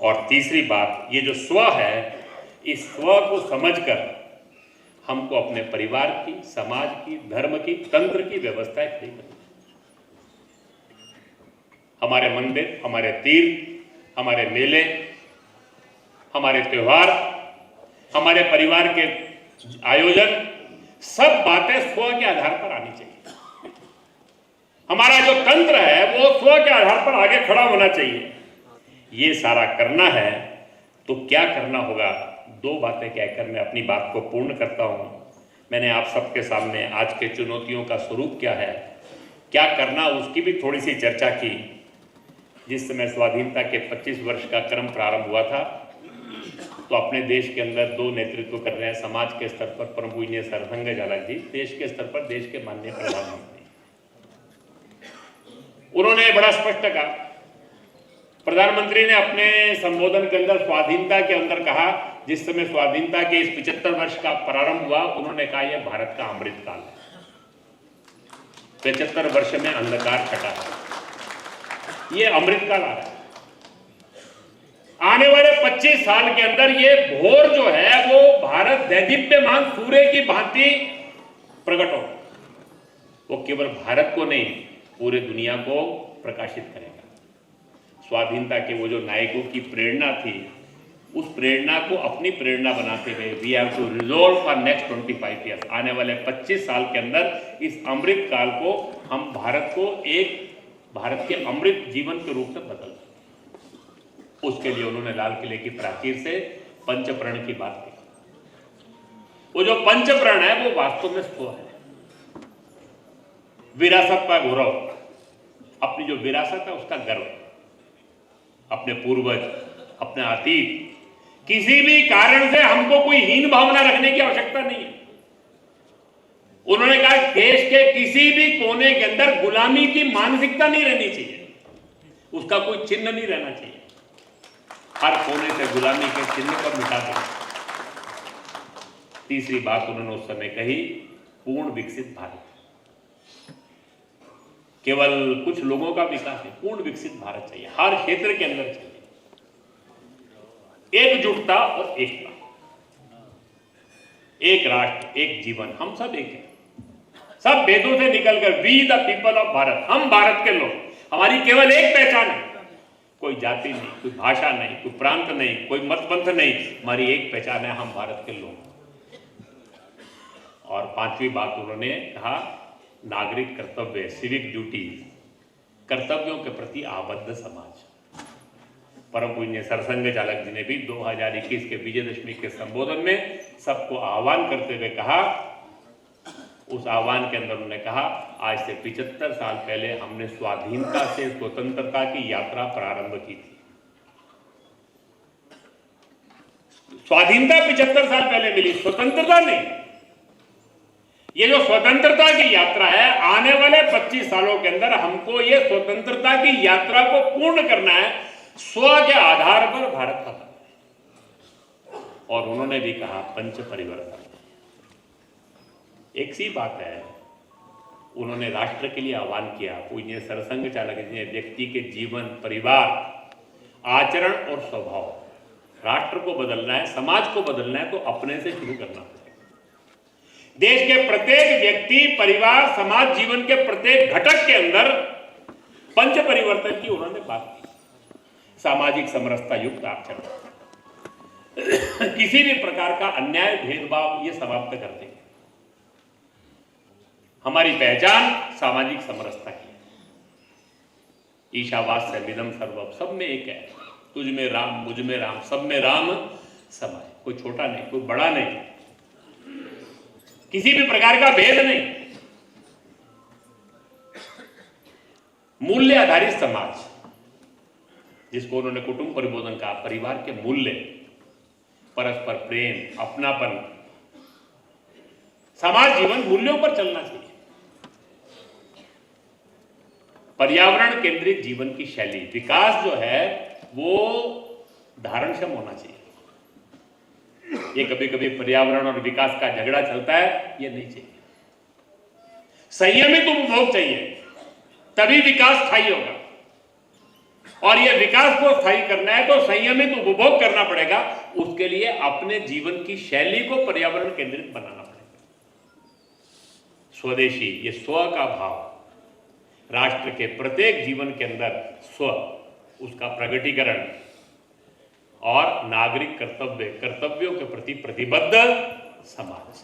और तीसरी बात, ये जो स्व है, इस स्व को समझकर हमको अपने परिवार की, समाज की, धर्म की, तंत्र की व्यवस्थाएं खड़ी करनी। हमारे मंदिर, हमारे तीर्थ, हमारे मेले, हमारे त्योहार, हमारे परिवार के आयोजन, सब बातें स्व के आधार पर आनी चाहिए। हमारा जो तंत्र है वो स्व के आधार पर आगे खड़ा होना चाहिए। ये सारा करना है तो क्या करना होगा? 2 बातें कहकर मैं अपनी बात को पूर्ण करता हूं। मैंने आप सबके सामने आज के चुनौतियों का स्वरूप क्या है, क्या करना, उसकी भी थोड़ी सी चर्चा की। जिस समय स्वाधीनता के 25 वर्ष का क्रम प्रारंभ हुआ था, तो अपने देश के अंदर 2 नेतृत्व कर रहे हैं। समाज के स्तर पर परम पूजनीय सरसंघ चालक जी, देश के स्तर पर देश के माननीय प्रधानमंत्री। उन्होंने बड़ा स्पष्ट कहा, प्रधानमंत्री ने अपने संबोधन के अंदर स्वाधीनता के अंदर कहा, जिस समय स्वाधीनता के इस 75 वर्ष का प्रारंभ हुआ, उन्होंने कहा यह भारत का अमृत काल है। 75 वर्ष में अंधकार छटा है। ये अमृत काल आ रहा है। आने वाले 25 साल के अंदर ये भोर जो है वो भारत दैदीप्यमान सूर्य की भांति प्रकट हो। वो केवल भारत को नहीं, पूरे दुनिया को प्रकाशित करेगा। स्वाधीनता के वो जो नायकों की प्रेरणा थी, उस प्रेरणा को अपनी प्रेरणा बनाते हुए we have to resolve for next 25 years. आने वाले 25 साल के अंदर इस अमृत काल को हम भारत के अमृत जीवन के रूप में बदल। उसके लिए उन्होंने लाल किले की प्राचीर से पंचप्रण की बात की। वो जो पंचप्रण है वो वास्तव में स्व है, विरासत का गौरव, अपनी जो विरासत है उसका गर्व, अपने पूर्वज, अपने अतीत। किसी भी कारण से हमको कोई हीन भावना रखने की आवश्यकता नहीं है। उन्होंने कहा देश के किसी भी कोने के अंदर गुलामी की मानसिकता नहीं रहनी चाहिए, उसका कोई चिन्ह नहीं रहना चाहिए। हर कोने से गुलामी के चिन्ह पर मिटा दें। तीसरी बात उन्होंने उस समय कही, पूर्ण विकसित भारत। केवल कुछ लोगों का विकास नहीं, पूर्ण विकसित भारत चाहिए, हर क्षेत्र के अंदर चाहिए। एकजुटता और एकता, एक राष्ट्र, एक जीवन, हम सब एक हैं। सब भेदों से निकलकर we the people of Bharat, हम भारत के लोग, हमारी केवल एक पहचान है। कोई जाति नहीं, कोई भाषा नहीं, कोई प्रांत नहीं, कोई मतपंथ नहीं, हमारी एक पहचान है, हम भारत के लोग। और पांचवी बात उन्होंने कहा, नागरिक कर्तव्य, सिविक ड्यूटी, कर्तव्यों के प्रति आबद्ध समाज। परम पूज्य सरसंघ चालक जी ने भी 2021 के विजयदशमी के संबोधन में सबको आह्वान करते हुए कहा, उस आह्वान के अंदर उन्होंने कहा, आज से 75 साल पहले हमने स्वाधीनता से स्वतंत्रता की यात्रा प्रारंभ की थी। स्वाधीनता 75 साल पहले मिली, स्वतंत्रता नहीं। ये जो स्वतंत्रता की यात्रा है, आने वाले 25 सालों के अंदर हमको ये स्वतंत्रता की यात्रा को पूर्ण करना है, स्व के आधार पर भारत का। और उन्होंने भी कहा पंच परिवर्तन। एक सी बात है, उन्होंने राष्ट्र के लिए आह्वान किया। पूज्य सरसंघ चालक जी ने व्यक्ति के जीवन, परिवार, आचरण और स्वभाव, राष्ट्र को बदलना है, समाज को बदलना है तो अपने से शुरू करना है। देश के प्रत्येक व्यक्ति, परिवार, समाज, जीवन के प्रत्येक घटक के अंदर पंच परिवर्तन की उन्होंने बात की। सामाजिक समरसता युक्त आचरण, किसी भी प्रकार का अन्याय, भेदभाव ये समाप्त कर देंगे। हमारी पहचान सामाजिक समरसता की है। ईशावास्य विदम सर्वम, सब में एक है। तुझ में राम, मुझ में राम, सब में राम समाय। कोई छोटा नहीं, कोई बड़ा नहीं, किसी भी प्रकार का भेद नहीं। मूल्य आधारित समाज, जिसको उन्होंने कुटुंब परिबोधन कहा, परिवार के मूल्य, परस्पर प्रेम, अपनापन, समाज जीवन मूल्यों पर चलना चाहिए। पर्यावरण केंद्रित जीवन की शैली, विकास जो है वो धारणक्षम होना चाहिए। ये कभी कभी पर्यावरण और विकास का झगड़ा चलता है, ये नहीं चाहिए। संयमित उपभोग चाहिए, तभी विकास स्थायी होगा। और ये विकास को स्थायी करना है तो संयमित उपभोग करना पड़ेगा। उसके लिए अपने जीवन की शैली को पर्यावरण केंद्रित बनाना पड़ेगा। स्वदेशी, ये स्व का भाव, राष्ट्र के प्रत्येक जीवन के अंदर स्व, उसका प्रगटीकरण, और नागरिक कर्तव्य, कर्तव्यों के प्रति प्रतिबद्ध समाज।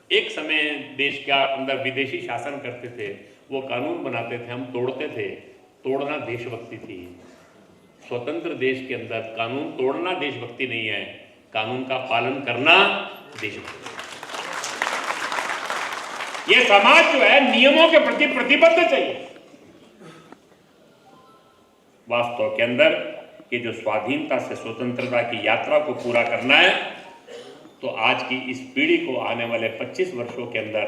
एक समय देश के अंदर विदेशी शासन करते थे, वो कानून बनाते थे, हम तोड़ते थे। तोड़ना देशभक्ति थी। स्वतंत्र देश के अंदर कानून तोड़ना देशभक्ति नहीं है, कानून का पालन करना देशभक्ति। ये समाज जो है नियमों के प्रति प्रतिबद्ध चाहिए। वास्तव के अंदर ये जो स्वाधीनता से स्वतंत्रता की यात्रा को पूरा करना है, तो आज की इस पीढ़ी को आने वाले 25 वर्षों के अंदर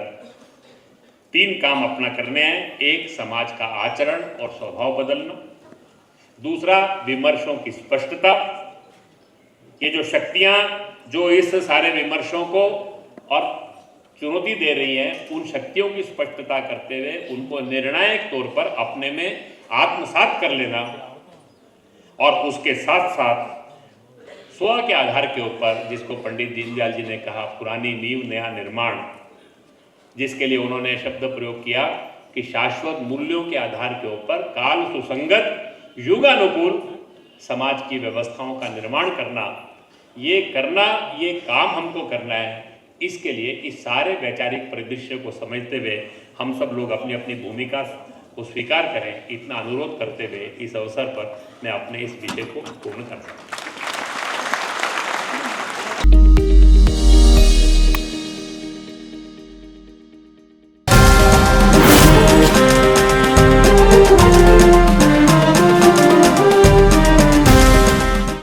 3 काम अपना करने हैं। एक, समाज का आचरण और स्वभाव बदलना। दूसरा, विमर्शों की स्पष्टता। ये जो शक्तियां जो इस सारे विमर्शों को और चुनौती दे रही हैं, उन शक्तियों की स्पष्टता करते हुए उनको निर्णायक तौर पर अपने में आत्मसात कर लेना और उसके साथ साथ स्व के आधार के ऊपर, जिसको पंडित दीनदयाल जी ने कहा पुरानी नींव नया निर्माण, जिसके लिए उन्होंने शब्द प्रयोग किया कि शाश्वत मूल्यों के आधार के ऊपर काल सुसंगत युगानुकूल समाज की व्यवस्थाओं का निर्माण करना, ये काम हमको करना है। इसके लिए इस सारे वैचारिक परिदृश्य को समझते हुए हम सब लोग अपनी अपनी भूमिका को स्वीकार करें, इतना अनुरोध करते हुए इस अवसर पर मैं अपने इस विषय को पूर्ण करता हूँ।